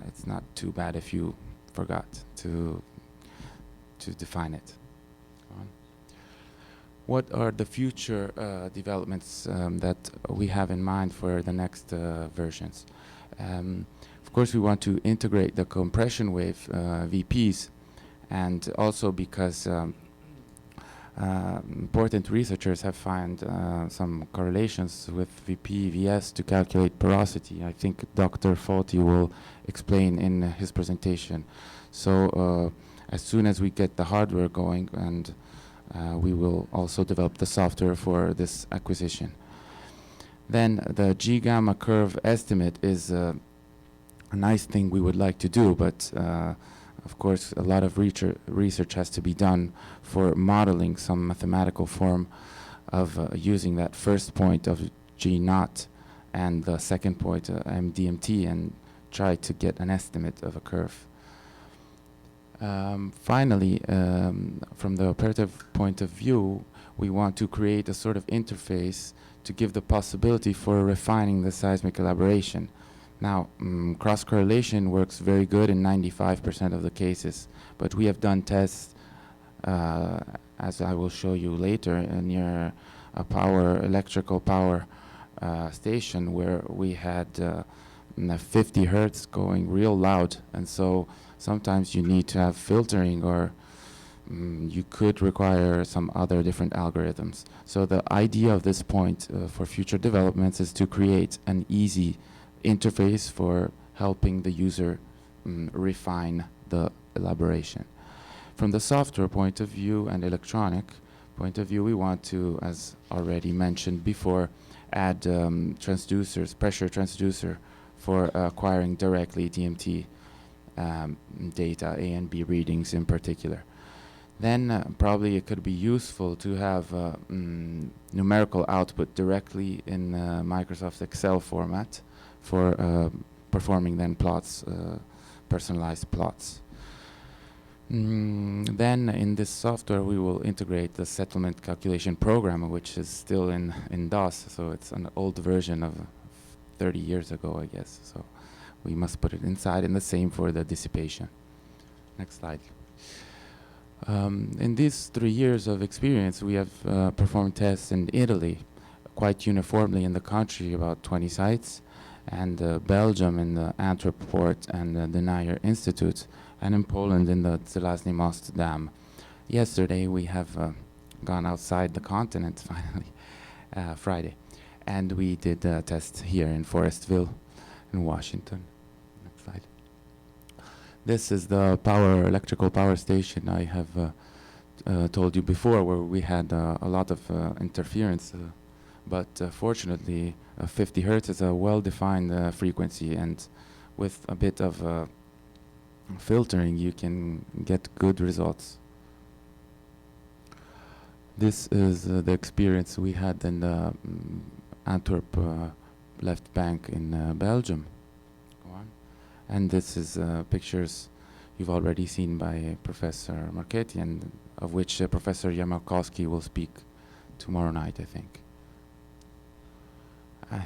it's not too bad if you forgot to define it. What are the future developments that we have in mind for the next versions? Of course, we want to integrate the compression wave VPs, and also because important researchers have found some correlations with VP, VS to calculate porosity. I think Dr. Foti will explain in his presentation. So as soon as we get the hardware going, and we will also develop the software for this acquisition. Then the G-gamma curve estimate is a nice thing we would like to do, but of course a lot of research has to be done for modeling some mathematical form of using that first point of G naught and the second point MDMT, and try to get an estimate of a curve. Finally, from the operative point of view, we want to create a sort of interface to give the possibility for refining the seismic elaboration. Now, cross-correlation works very good in 95% of the cases, but we have done tests, as I will show you later, near a electrical power station where we had 50 hertz going real loud, and so sometimes you need to have filtering, or you could require some other different algorithms. So the idea of this point for future developments is to create an easy interface for helping the user refine the elaboration. From the software point of view and electronic point of view, we want to, as already mentioned before, add transducers, pressure transducer, for acquiring directly DMT data, A and B readings in particular. Then probably it could be useful to have numerical output directly in Microsoft Excel format for performing then plots, personalized plots. Then in this software we will integrate the settlement calculation program, which is still in DOS, so it's an old version of 30 years ago, I guess. So we must put it inside, and the same for the dissipation. Next slide. In these 3 years of experience, we have performed tests in Italy quite uniformly in the country, about 20 sites, and Belgium in the Antwerp port and the Nayer Institute, and in Poland in the Zelazny Most Dam. Yesterday we have gone outside the continent finally, Friday, and we did a test here in Forestville in Washington. Next slide. This is the electrical power station I have told you before, where we had a lot of interference, but fortunately 50 hertz is a well-defined frequency, and with a bit of filtering you can get good results. This is the experience we had in the Antwerp left bank in Belgium. Go on. And this is pictures you've already seen by Professor Marchetti, and of which Professor Yamalkowski will speak tomorrow night, I think.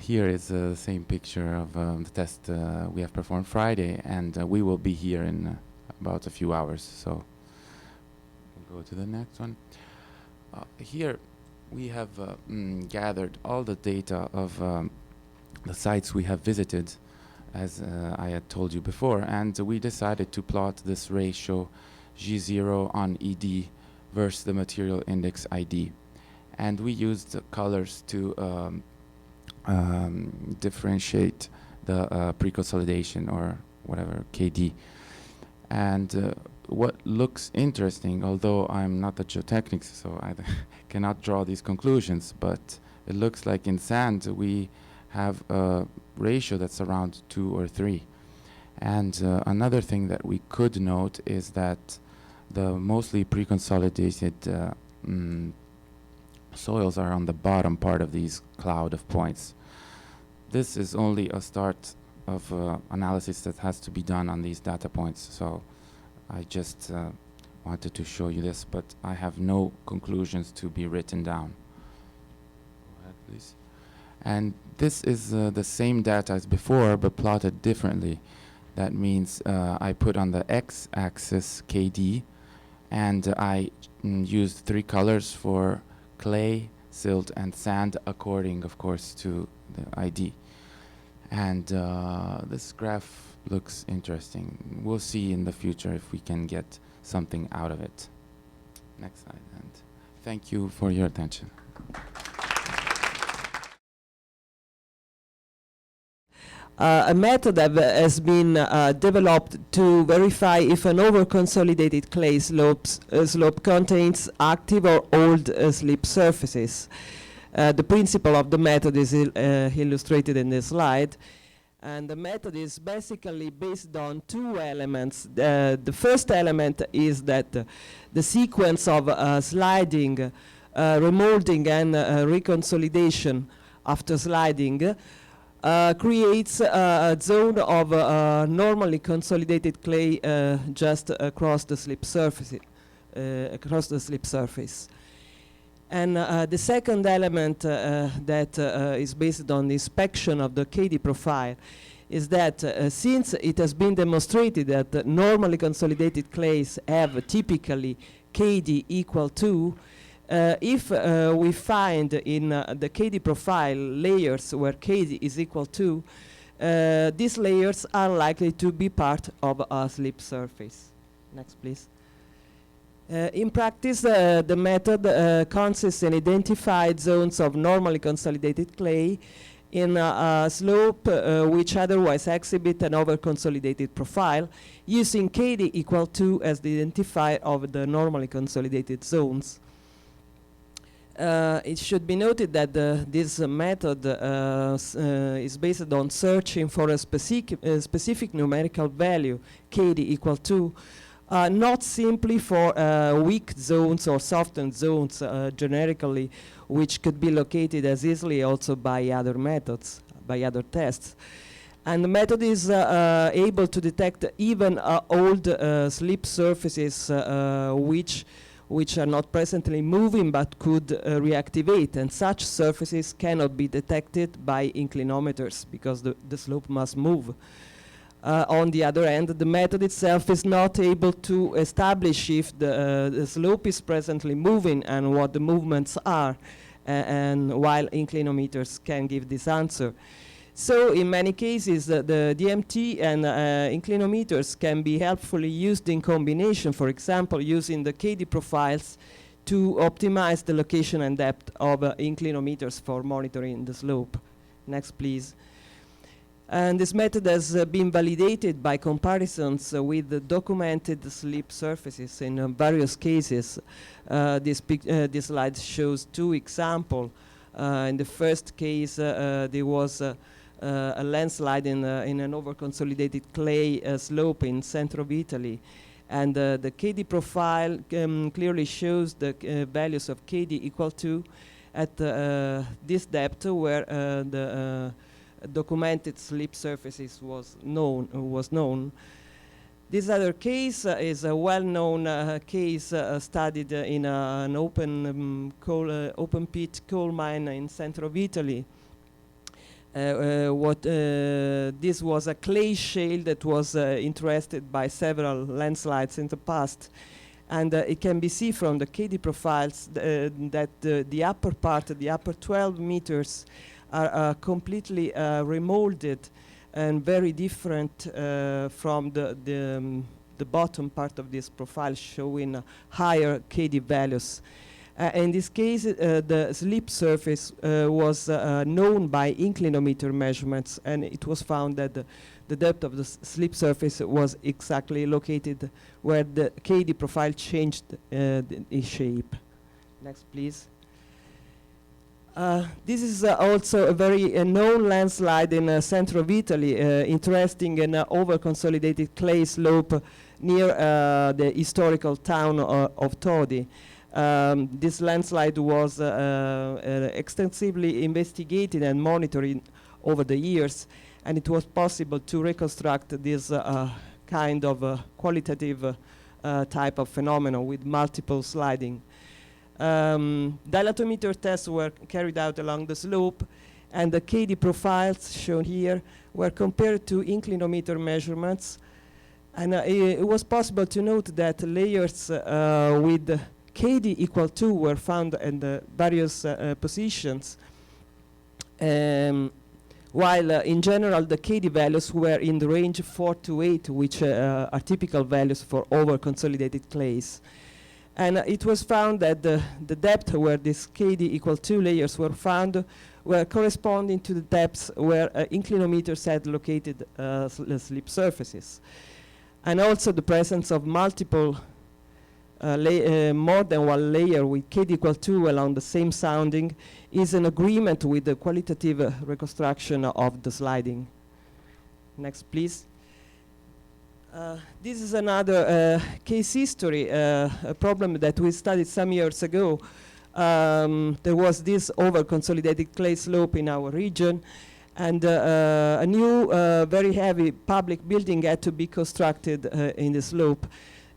Here is the same picture of the test we have performed Friday, and we will be here in about a few hours. So we'll go to the next one. Here we have gathered all the data of the sites we have visited, as I had told you before, and we decided to plot this ratio G0 on ED versus the material index ID. And we used the colors to differentiate the pre-consolidation, or whatever, KD. And what looks interesting, although I'm not a geotechnics, so I cannot draw these conclusions, but it looks like in sand we have a ratio that's around 2 or 3. And another thing that we could note is that the mostly pre-consolidated soils are on the bottom part of these cloud of points. This is only a start of analysis that has to be done on these data points. So I just wanted to show you this, but I have no conclusions to be written down. Go ahead, please. And this is the same data as before, but plotted differently. That means I put on the x-axis KD, and I used 3 colors for clay, silt, and sand, according, of course, to the ID. And this graph looks interesting. We'll see in the future if we can get something out of it. Next slide, and thank you for your attention. A method that has been developed to verify if an over-consolidated clay slope contains active or old slip surfaces. The principle of the method is illustrated in this slide. And the method is basically based on 2 elements. The first element is that the sequence of sliding, remolding, and reconsolidation after sliding creates a zone of normally consolidated clay just across the slip surface. And the second element that is based on the inspection of the KD profile is that since it has been demonstrated that normally consolidated clays have typically KD equal to, if we find in the KD profile layers where KD is equal to, these layers are likely to be part of a slip surface. Next, please. In practice, the method consists in identified zones of normally consolidated clay in a slope which otherwise exhibit an over-consolidated profile, using KD equal to as the identifier of the normally consolidated zones. It should be noted that this method is based on searching for a specific numerical value, KD equal to, not simply for weak zones or softened zones generically, which could be located as easily also by other methods, by other tests. And the method is able to detect even old slip surfaces which are not presently moving but could reactivate, and such surfaces cannot be detected by inclinometers because the slope must move. On the other hand, the method itself is not able to establish if the slope is presently moving and what the movements are, and while inclinometers can give this answer. So in many cases, the DMT and inclinometers can be helpfully used in combination, for example, using the KD profiles to optimize the location and depth of inclinometers for monitoring the slope. Next, please. And this method has been validated by comparisons with the documented slip surfaces in various cases. This slide shows 2 examples. In the first case, there was a landslide in an over-consolidated clay slope in center of Italy. And the KD profile clearly shows the values of KD equal to at this depth where the documented slip surfaces was known. This other case is a well-known case studied in an open pit coal mine in center of Italy. This was a clay shale that was interested by several landslides in the past, and it can be seen from the KD profiles that the upper part, the upper 12 meters, are completely remolded and very different from the bottom part of this profile, showing higher KD values. In this case, the slip surface was known by inclinometer measurements, and it was found that the depth of the slip surface was exactly located where the KD profile changed its shape. Next, please. This is also a very known landslide in central Italy, interesting and over-consolidated clay slope near the historical town of Todi. This landslide was extensively investigated and monitored over the years, and it was possible to reconstruct this kind of qualitative type of phenomenon with multiple sliding. Dilatometer tests were carried out along the slope, and the KD profiles shown here were compared to inclinometer measurements, and it was possible to note that layers with KD equal 2 were found in the various positions, while in general the KD values were in the range 4 to 8, which are typical values for over-consolidated clays. And it was found that the depth where this KD equal 2 layers were found were corresponding to the depths where inclinometers had located slip surfaces. And also the presence of multiple, more than one layer with KD equal 2 along the same sounding is an agreement with the qualitative reconstruction of the sliding. Next, please. This is another case history, a problem that we studied some years ago. There was this over-consolidated clay slope in our region, and a new, very heavy public building had to be constructed in the slope.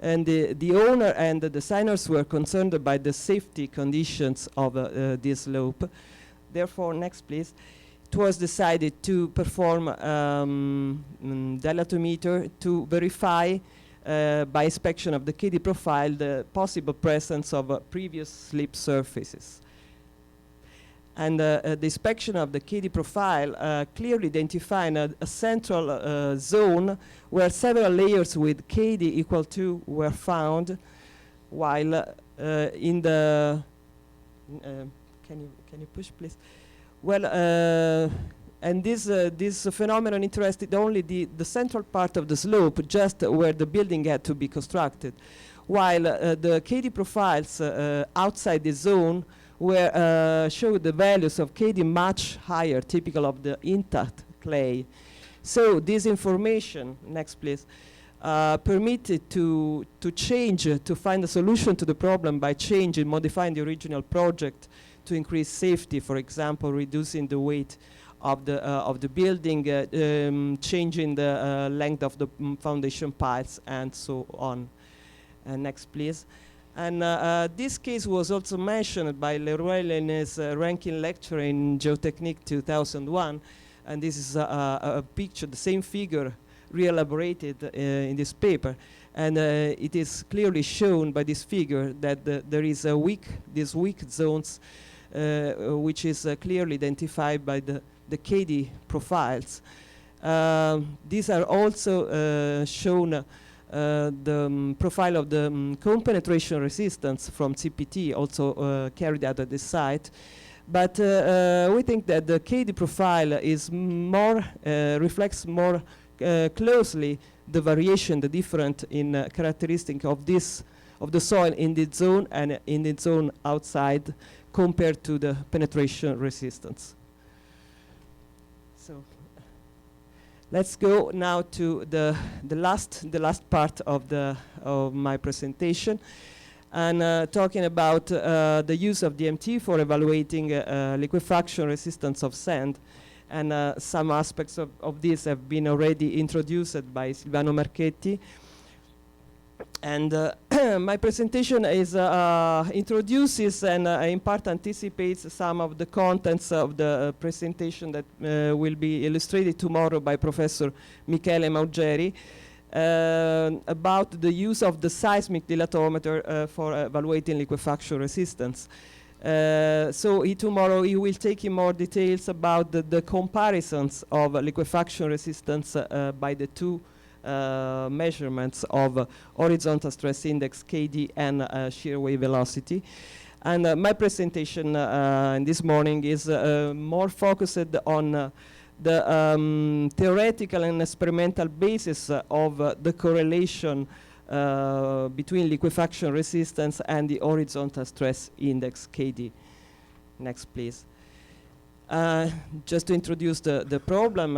And the owner and the designers were concerned by the safety conditions of this slope. Therefore, next please. It was decided to perform dilatometer to verify by inspection of the KD profile the possible presence of previous slip surfaces. And the inspection of the KD profile clearly identified a central zone where several layers with KD equal 2 were found, while in the can you push please? Well, and this phenomenon interested only the central part of the slope, just where the building had to be constructed, while the KD profiles outside the zone were showed the values of KD much higher, typical of the intact clay. So this information, next please, permitted to change, to find a solution to the problem by changing, modifying the original project to increase safety, for example, reducing the weight of the building, changing the length of the foundation piles, and so on. Next, please. And this case was also mentioned by Leroy in his ranking lecture in Geotechnique 2001, and this is a picture, the same figure, re-elaborated in this paper. And it is clearly shown by this figure that there is these weak zones, which is clearly identified by the KD profiles. These are also shown the profile of the cone penetration resistance from CPT, also carried out at this site. But we think that the KD profile is more, reflects more closely the variation, the different in characteristic of the soil in the zone and in the zone outside, compared to the penetration resistance. So let's go now to the last part of my presentation, and talking about the use of DMT for evaluating liquefaction resistance of sand. And some aspects of this have been already introduced by Silvano Marchetti. And my presentation is introduces and in part anticipates some of the contents of the presentation that will be illustrated tomorrow by Professor Michele Maugeri about the use of the seismic dilatometer for evaluating liquefaction resistance. So tomorrow he will take in more details about the comparisons of liquefaction resistance by the two measurements of horizontal stress index KD and shear wave velocity. And my presentation this morning is more focused on the theoretical and experimental basis of the correlation between liquefaction resistance and the horizontal stress index KD. Next, please. Just to introduce the problem,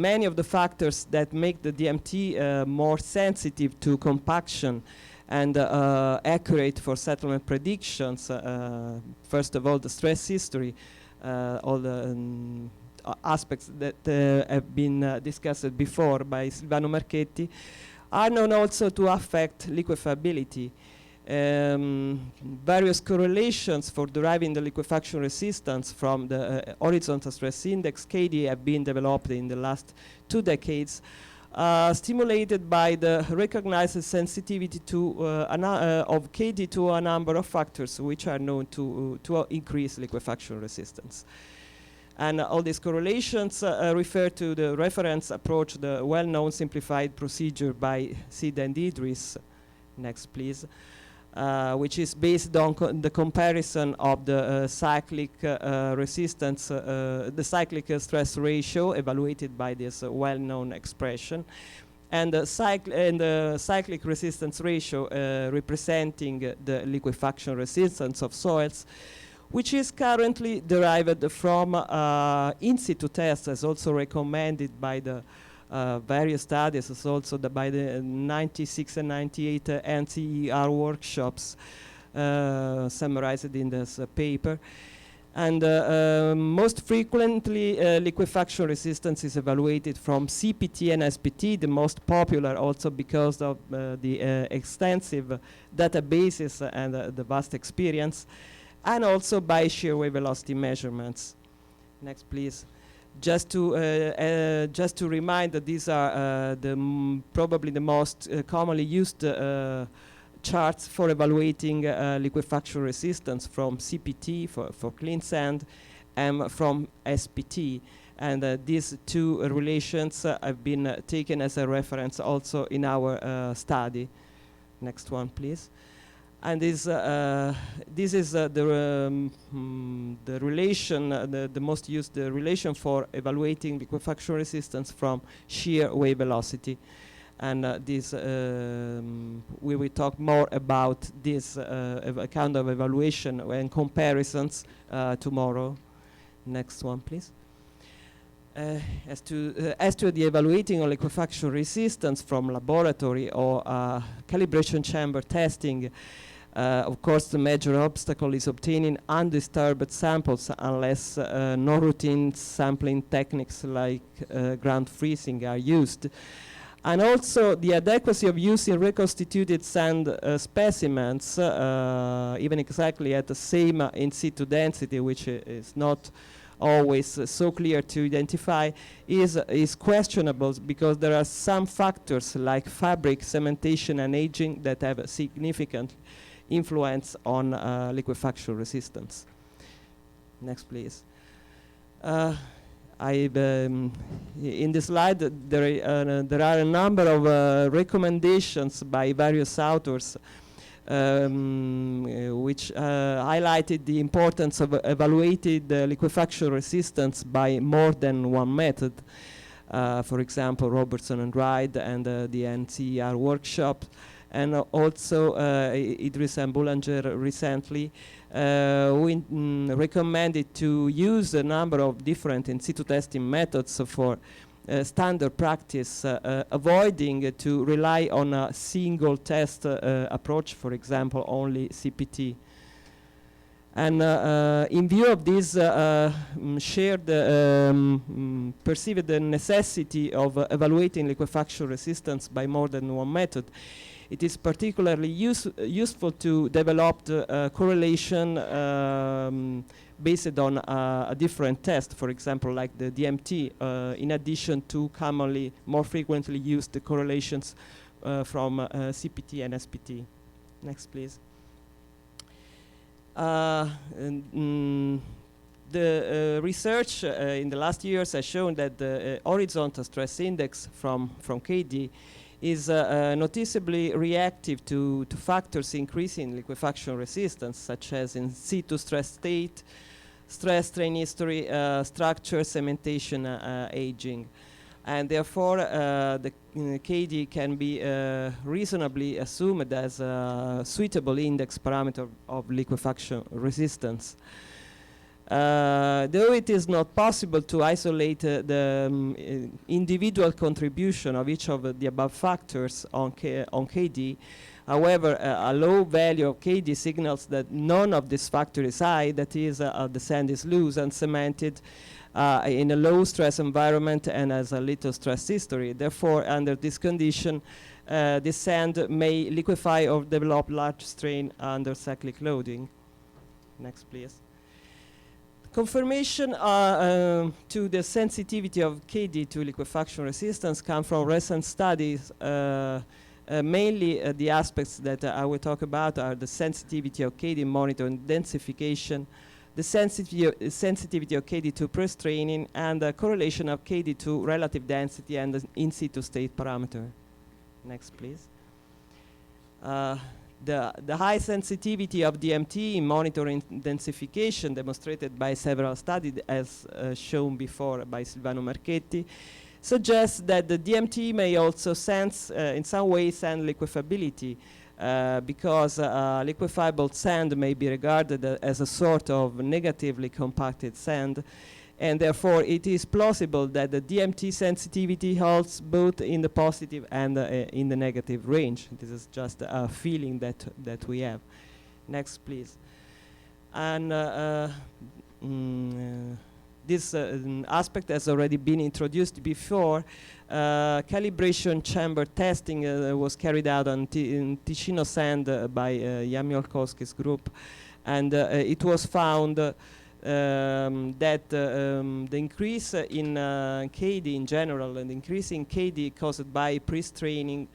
many of the factors that make the DMT more sensitive to compaction and accurate for settlement predictions, first of all, the stress history, all the aspects that have been discussed before by Silvano Marchetti, are known also to affect liquefiability. Various correlations for deriving the liquefaction resistance from the horizontal stress index KD have been developed in the last 2 decades, stimulated by the recognized sensitivity to of KD to a number of factors which are known to increase liquefaction resistance. And all these correlations refer to the reference approach, the well-known simplified procedure by Sid and Idris. Next, please. Which is based on the comparison of the cyclic resistance, the cyclic stress ratio evaluated by this well-known expression, and the cyclic resistance ratio representing the liquefaction resistance of soils, which is currently derived from in-situ tests, as also recommended by the various studies, as also by the 96 and 98 NCER workshops summarized in this paper. And most frequently, liquefaction resistance is evaluated from CPT and SPT, the most popular also because of the extensive databases and the vast experience, and also by shear wave velocity measurements. Next, please. Just to remind that these are probably the most commonly used charts for evaluating liquefaction resistance from CPT for clean sand and from SPT. And these two relations have been taken as a reference also in our study. Next one, please. And this is the relation, the most used relation for evaluating liquefaction resistance from shear wave velocity. And we will talk more about this kind of evaluation and comparisons tomorrow. Next one, please. As to the evaluating of liquefaction resistance from laboratory or calibration chamber testing, of course, the major obstacle is obtaining undisturbed samples unless non-routine sampling techniques like ground freezing are used. And also the adequacy of using reconstituted sand specimens, even exactly at the same in-situ density, which is not always so clear to identify, is questionable because there are some factors like fabric, cementation, and aging that have a significant influence on liquefaction resistance. Next, please. In the slide, there are a number of recommendations by various authors which highlighted the importance of evaluating the liquefaction resistance by more than one method. For example, Robertson and Wright and the NCER workshop, and also Idris and Boulanger recently we recommended to use a number of different in-situ testing methods for standard practice, avoiding to rely on a single test approach, for example, only CPT. And in view of this perceived the necessity of evaluating liquefaction resistance by more than one method, it is particularly useful to develop the correlation based on a different test, for example, like the DMT, in addition to commonly, more frequently used correlations from CPT and SPT. Next, please. The research in the last years has shown that the horizontal stress index from KD is noticeably reactive to factors increasing liquefaction resistance, such as in-situ stress state, stress strain history, structure, cementation, aging. And therefore, the KD can be reasonably assumed as a suitable index parameter of liquefaction resistance. Though it is not possible to isolate the individual contribution of each of the above factors on KD, however, a low value of KD signals that none of these factors is high, that is, the sand is loose and cemented in a low stress environment and has a little stress history. Therefore, under this condition, this sand may liquefy or develop large strain under cyclic loading. Next, please. Confirmation to the sensitivity of KD to liquefaction resistance come from recent studies. Mainly the aspects that I will talk about are the sensitivity of KD monitor and densification, the sensitivity of KD to pre-straining, and the correlation of KD to relative density and the in-situ state parameter. Next, please. The high sensitivity of DMT in monitoring densification demonstrated by several studies, as shown before by Silvano Marchetti, suggests that the DMT may also sense, in some way, sand liquefiability, because liquefiable sand may be regarded as a sort of negatively compacted sand, and therefore it is plausible that the DMT sensitivity holds both in the positive and in the negative range. This is just a feeling that we have. Next, please. And this aspect has already been introduced before. Calibration chamber testing was carried out on in Ticino sand by Jan Miolkowski's group, and it was found that the increase in KD in general and increase in KD caused by pre-straining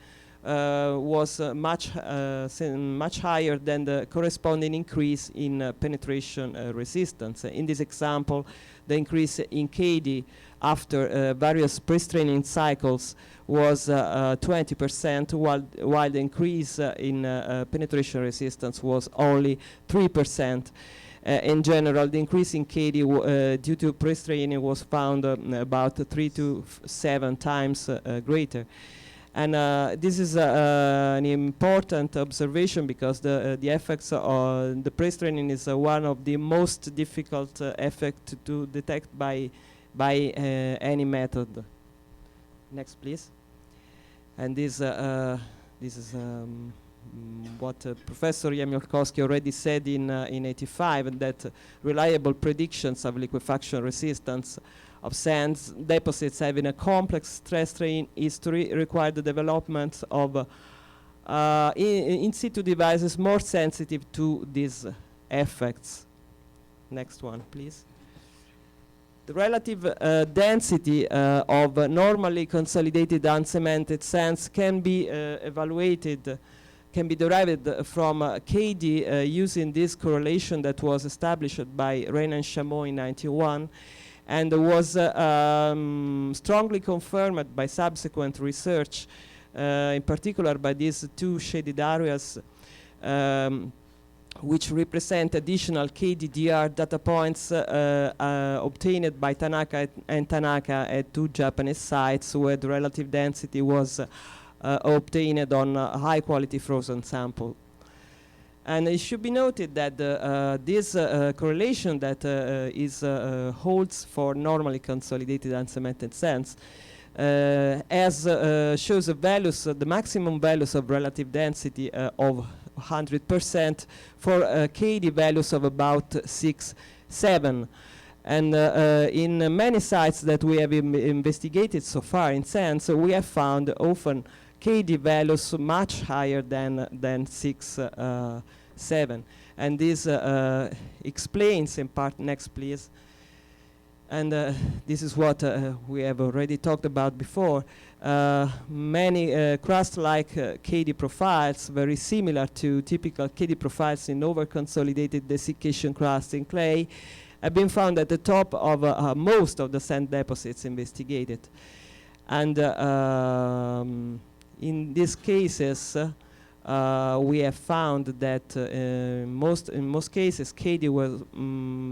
was much higher than the corresponding increase in penetration resistance. In this example, the increase in KD after various pre-straining cycles was 20%, while the increase in penetration resistance was only 3%. In general, the increase in KD due to pre-straining was found about 3 to 7 times greater. And this is an important observation because the effects of the pre-straining is one of the most difficult effects to detect by any method. Next, please. And this is what Professor Jamiolkowski already said in 85, and that reliable predictions of liquefaction resistance of sands deposits having a complex stress strain history require the development of in-situ devices more sensitive to these effects. Next one, please. The relative density of normally consolidated uncemented sands can be evaluated, can be derived from KD using this correlation that was established by Reina and Chameau in 91, and was strongly confirmed by subsequent research, in particular by these two shaded areas, which represent additional KDDR data points obtained by Tanaka and Tanaka at 2 Japanese sites where the relative density was obtained on a high quality frozen sample. And it should be noted that this correlation that holds for normally consolidated uncemented sands shows the maximum values of relative density of 100% for KD values of about 6, 7. And in many sites that we have investigated so far in sands, we have found often KD values much higher than 6, 7. And this explains in part, next please, and this is what we have already talked about before. Many crust-like KD profiles, very similar to typical KD profiles in over-consolidated desiccation crust in clay, have been found at the top of most of the sand deposits investigated. And in these cases, we have found that in most cases KD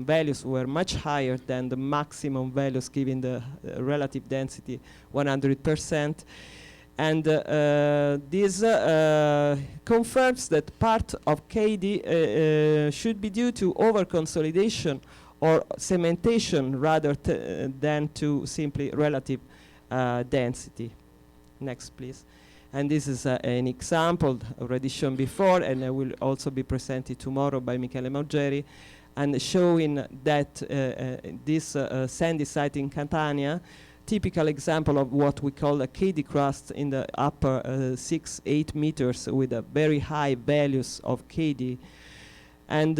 values were much higher than the maximum values given the relative density 100%, and this confirms that part of KD should be due to over-consolidation or cementation rather than to simply relative density. Next, please. And this is an example already shown before, and will also be presented tomorrow by Michele Maugeri, and showing that this sandy site in Catania, typical example of what we call a KD crust in the upper 6-8 meters with very high values of KD. And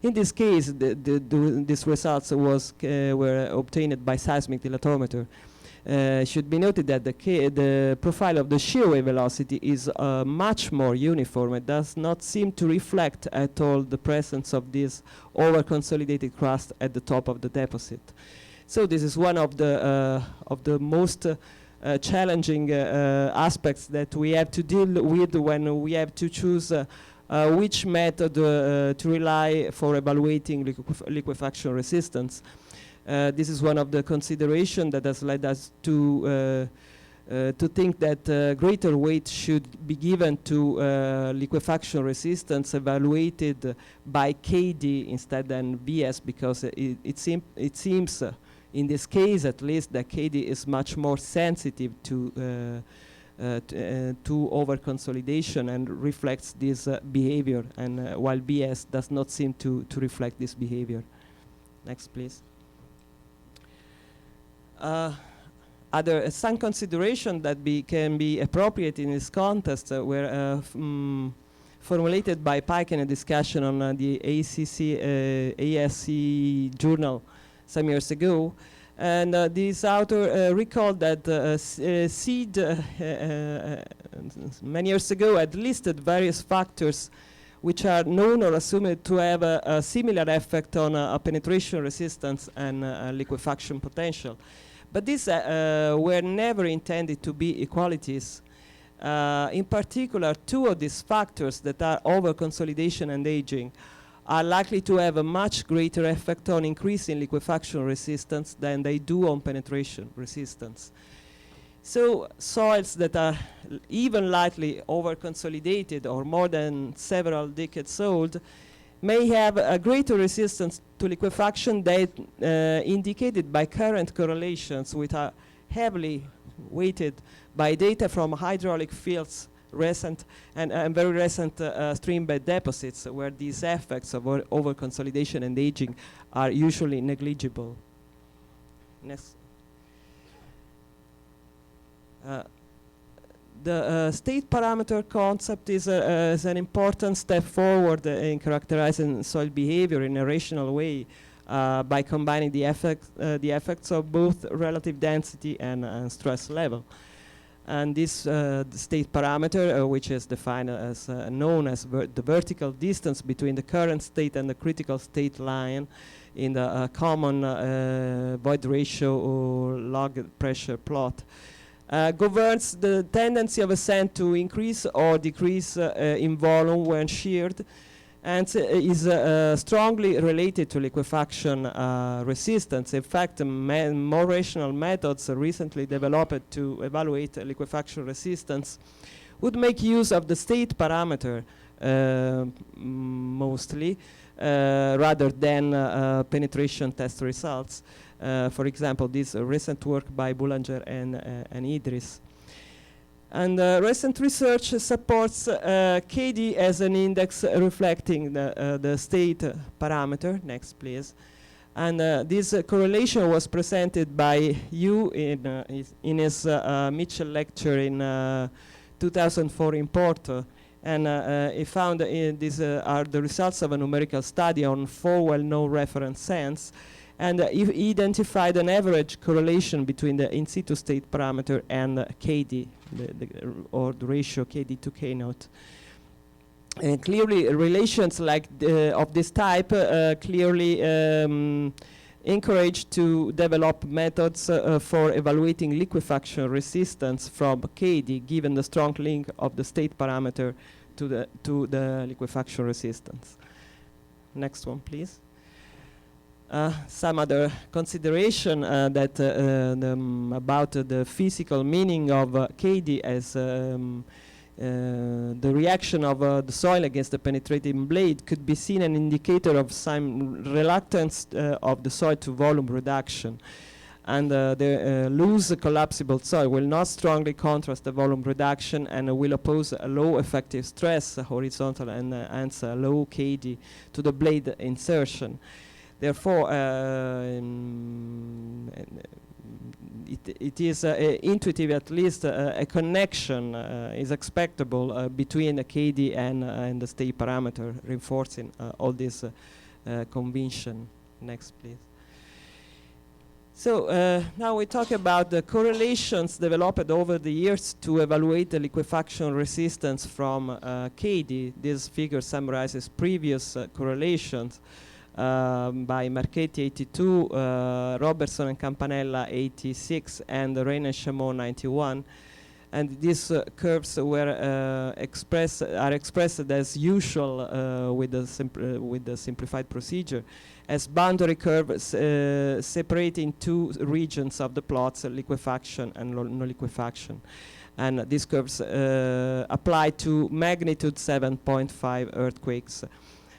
in this case, these results were obtained by seismic dilatometer. Should be noted that the profile of the shear wave velocity is much more uniform. It does not seem to reflect at all the presence of this over-consolidated crust at the top of the deposit. So this is one of the most challenging aspects that we have to deal with when we have to choose which method to rely for evaluating liquefaction resistance. This is one of the considerations that has led us to think that greater weight should be given to liquefaction resistance evaluated by KD instead than BS, because it seems in this case at least that KD is much more sensitive to over-consolidation and reflects this behavior, and while BS does not seem to reflect this behavior. Next, please. Some consideration that can be appropriate in this context were formulated by Pike in a discussion on the ASC journal some years ago. And this author recalled that SEED many years ago had listed various factors which are known or assumed to have a similar effect on penetration resistance and liquefaction potential. But these were never intended to be equalities. In particular, two of these factors that are over-consolidation and aging are likely to have a much greater effect on increasing liquefaction resistance than they do on penetration resistance. So soils that are even lightly over-consolidated or more than several decades old may have a greater resistance to liquefaction than indicated by current correlations, which are heavily weighted by data from hydraulic fields, recent and very recent streambed deposits, where these effects of over-consolidation and aging are usually negligible. Next. The state parameter concept is an important step forward in characterizing soil behavior in a rational way by combining the effects of both relative density and stress level. And this the state parameter, which is defined as known as the vertical distance between the current state and the critical state line in the common void ratio or log pressure plot, governs the tendency of a sand to increase or decrease in volume when sheared, and is strongly related to liquefaction resistance. In fact, more rational methods recently developed to evaluate liquefaction resistance would make use of the state parameter mostly, rather than penetration test results. For example, this recent work by Boulanger and Idris. And recent research supports KD as an index reflecting the state parameter. Next, please. And this correlation was presented by Yu in his Mitchell lecture in 2004 in Porto. And he found these are the results of a numerical study on 4 well-known reference sands. And he identified an average correlation between the in-situ state parameter and KD, or the ratio KD to K naught. And clearly, relations like of this type clearly encourage to develop methods for evaluating liquefaction resistance from KD, given the strong link of the state parameter to the liquefaction resistance. Next one, please. Some other consideration about the physical meaning of KD as the reaction of the soil against the penetrating blade could be seen an indicator of some reluctance of the soil to volume reduction. And the loose collapsible soil will not strongly contrast the volume reduction and will oppose a low effective stress, horizontal and hence a low KD to the blade insertion. Therefore, it is intuitive, at least a connection is expectable between the KD and the state parameter, reinforcing all this convention. Next, please. So now we talk about the correlations developed over the years to evaluate the liquefaction resistance from KD. This figure summarizes previous correlations by Marchetti 82, Robertson and Campanella 86, and Rein and Chamot 91. And these curves were are expressed as usual with the simplified procedure as boundary curves separating two regions of the plots, liquefaction and no liquefaction. And these curves apply to magnitude 7.5 earthquakes.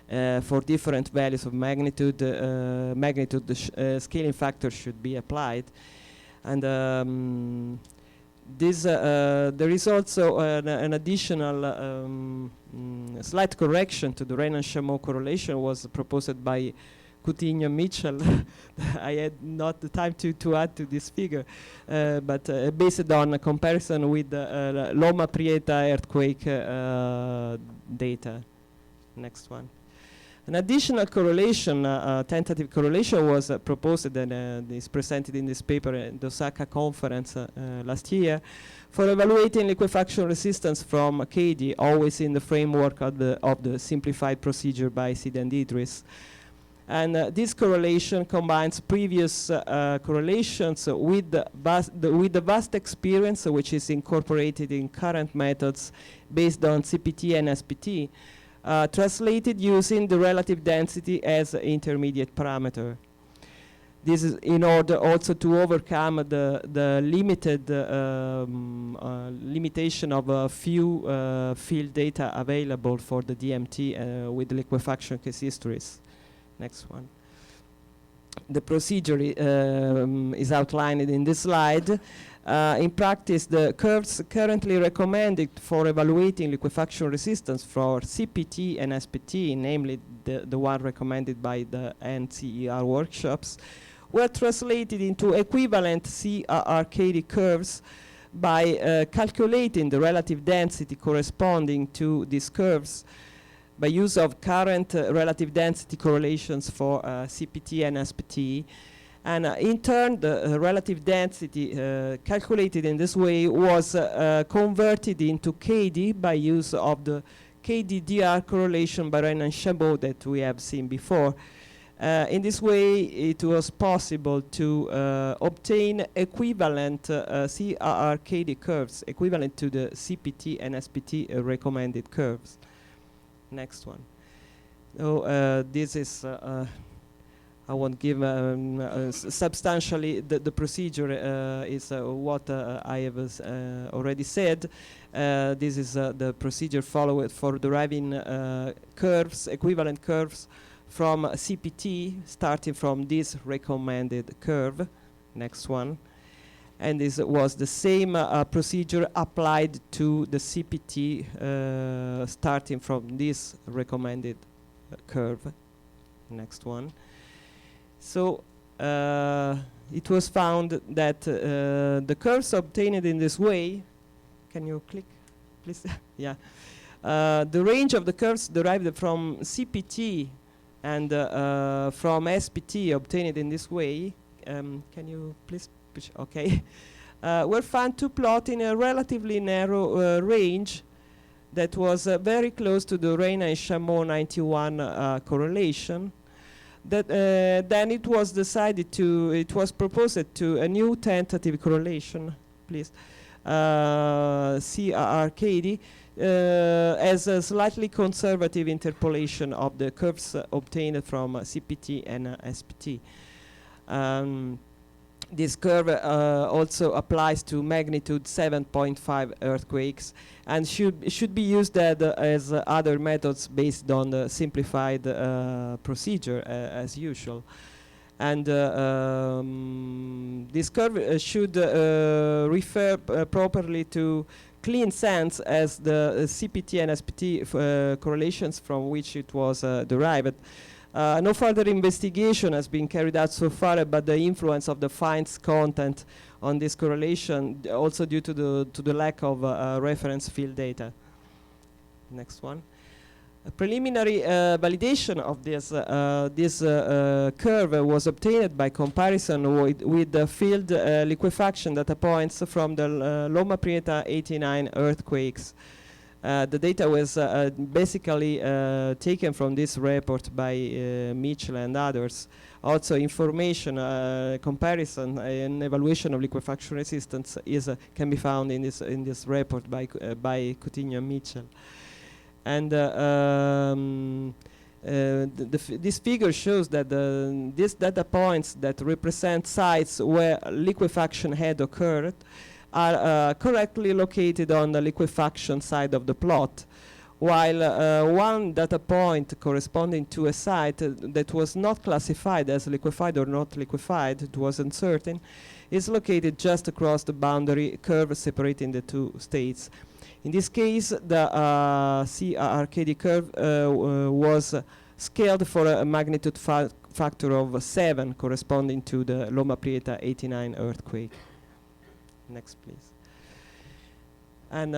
For different values of magnitude, the scaling factor should be applied. And there is also an additional slight correction to the Rein and Chamot correlation was proposed by Coutinho Mitchell. I had not the time to add to this figure, but based on a comparison with the Loma Prieta earthquake data. Next one. An additional correlation, tentative correlation, was proposed and is presented in this paper at the Osaka conference last year for evaluating liquefaction resistance from KD, always in the framework of the simplified procedure by Sid and Idris. And this correlation combines previous correlations with the vast experience which is incorporated in current methods based on CPT and SPT, translated using the relative density as an intermediate parameter. This is in order also to overcome the limited limitation of a few field data available for the DMT with liquefaction case histories. Next one. The procedure is outlined in this slide. In practice, the curves currently recommended for evaluating liquefaction resistance for CPT and SPT, namely the one recommended by the NCER workshops, were translated into equivalent CRR-KD curves by calculating the relative density corresponding to these curves by use of current relative density correlations for CPT and SPT. And in turn, the relative density calculated in this way was converted into KD by use of the KD-DR correlation by Rein and Chamot that we have seen before. In this way, it was possible to obtain equivalent CRR-KD curves, equivalent to the CPT and SPT recommended curves. Next one. So this is, I won't give substantially the procedure is what I have already said. This is the procedure followed for deriving curves, equivalent curves from CPT, starting from this recommended curve. Next one. And this was the same procedure applied to the CPT starting from this recommended curve. Next one. So it was found that the curves obtained in this way, can you click, please? Yeah. The range of the curves derived from CPT and from SPT obtained in this way, can you please? Okay, were found to plot in a relatively narrow range that was very close to the Rein and Chamot 91 correlation. That then it was decided to, it was proposed to a new tentative correlation, please, CRR-KD, as a slightly conservative interpolation of the curves obtained from CPT and SPT. this curve also applies to magnitude 7.5 earthquakes and should be used as other methods based on the simplified procedure as usual. And this curve should refer properly to clean sands as the CPT and SPT correlations from which it was derived. No further investigation has been carried out so far about the influence of the fines content on this correlation, also due to the lack of reference field data. Next one. A preliminary validation of this curve was obtained by comparison with the field liquefaction data points from the Loma Prieta 89 earthquakes. The data was basically taken from this report by Mitchell and others. Also, information, comparison, and evaluation of liquefaction resistance can be found in this report by Coutinho and Mitchell. And this figure shows that these data points that represent sites where liquefaction had occurred are correctly located on the liquefaction side of the plot, while one data point corresponding to a site that was not classified as liquefied or not liquefied, it was uncertain, is located just across the boundary curve separating the two states. In this case, the CRRKD curve was scaled for a magnitude factor of 7, corresponding to the Loma Prieta 89 earthquake. Next, please. And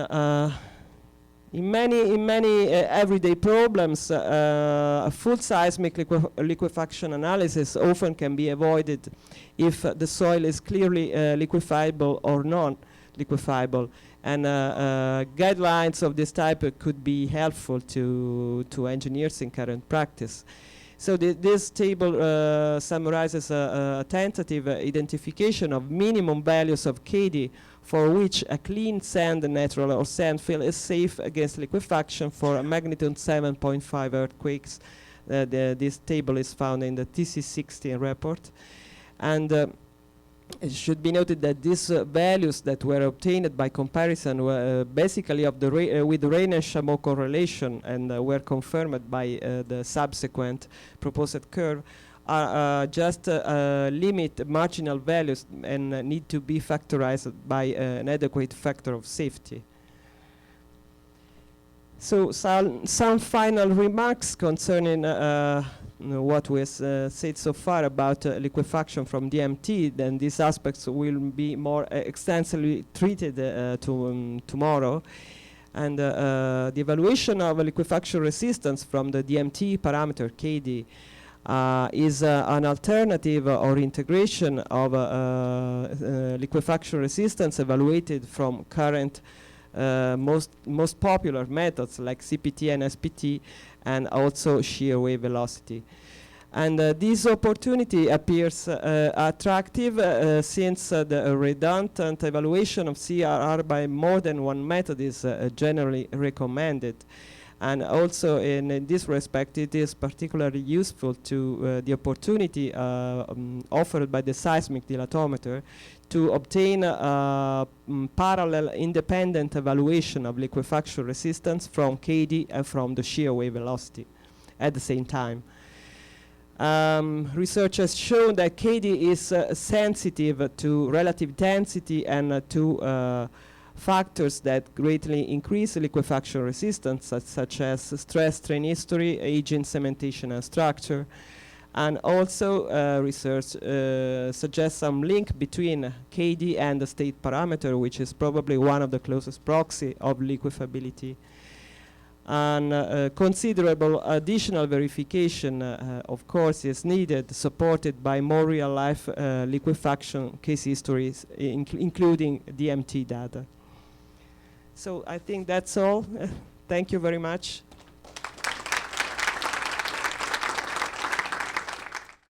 in many everyday problems, a full seismic liquefaction analysis often can be avoided if the soil is clearly liquefiable or non-liquefiable. And guidelines of this type could be helpful to engineers in current practice. So this table summarizes a tentative identification of minimum values of KD for which a clean sand natural or sand fill is safe against liquefaction for a magnitude 7.5 earthquakes. This table is found in the TC16 report. And it should be noted that these values that were obtained by comparison were basically of the with the Rain and Chameau correlation and were confirmed by the subsequent proposed curve are just limit marginal values and need to be factorized by an adequate factor of safety. So some final remarks concerning what was said so far about liquefaction from DMT. Then these aspects will be more extensively treated tomorrow. And the evaluation of liquefaction resistance from the DMT parameter KD is an alternative or integration of liquefaction resistance evaluated from current most popular methods like CPT and SPT, and also shear wave velocity. And this opportunity appears attractive since the redundant evaluation of CRR by more than one method is generally recommended. And also in this respect, it is particularly useful to the opportunity offered by the seismic dilatometer to obtain parallel independent evaluation of liquefaction resistance from KD and from the shear wave velocity at the same time. Research has shown that KD is sensitive to relative density and to factors that greatly increase liquefaction resistance, such as stress strain history, aging, cementation, and structure. And also research suggests some link between KD and the state parameter, which is probably one of the closest proxy of liquefiability. And considerable additional verification, of course, is needed, supported by more real-life liquefaction case histories, including DMT data. So I think that's all. Thank you very much.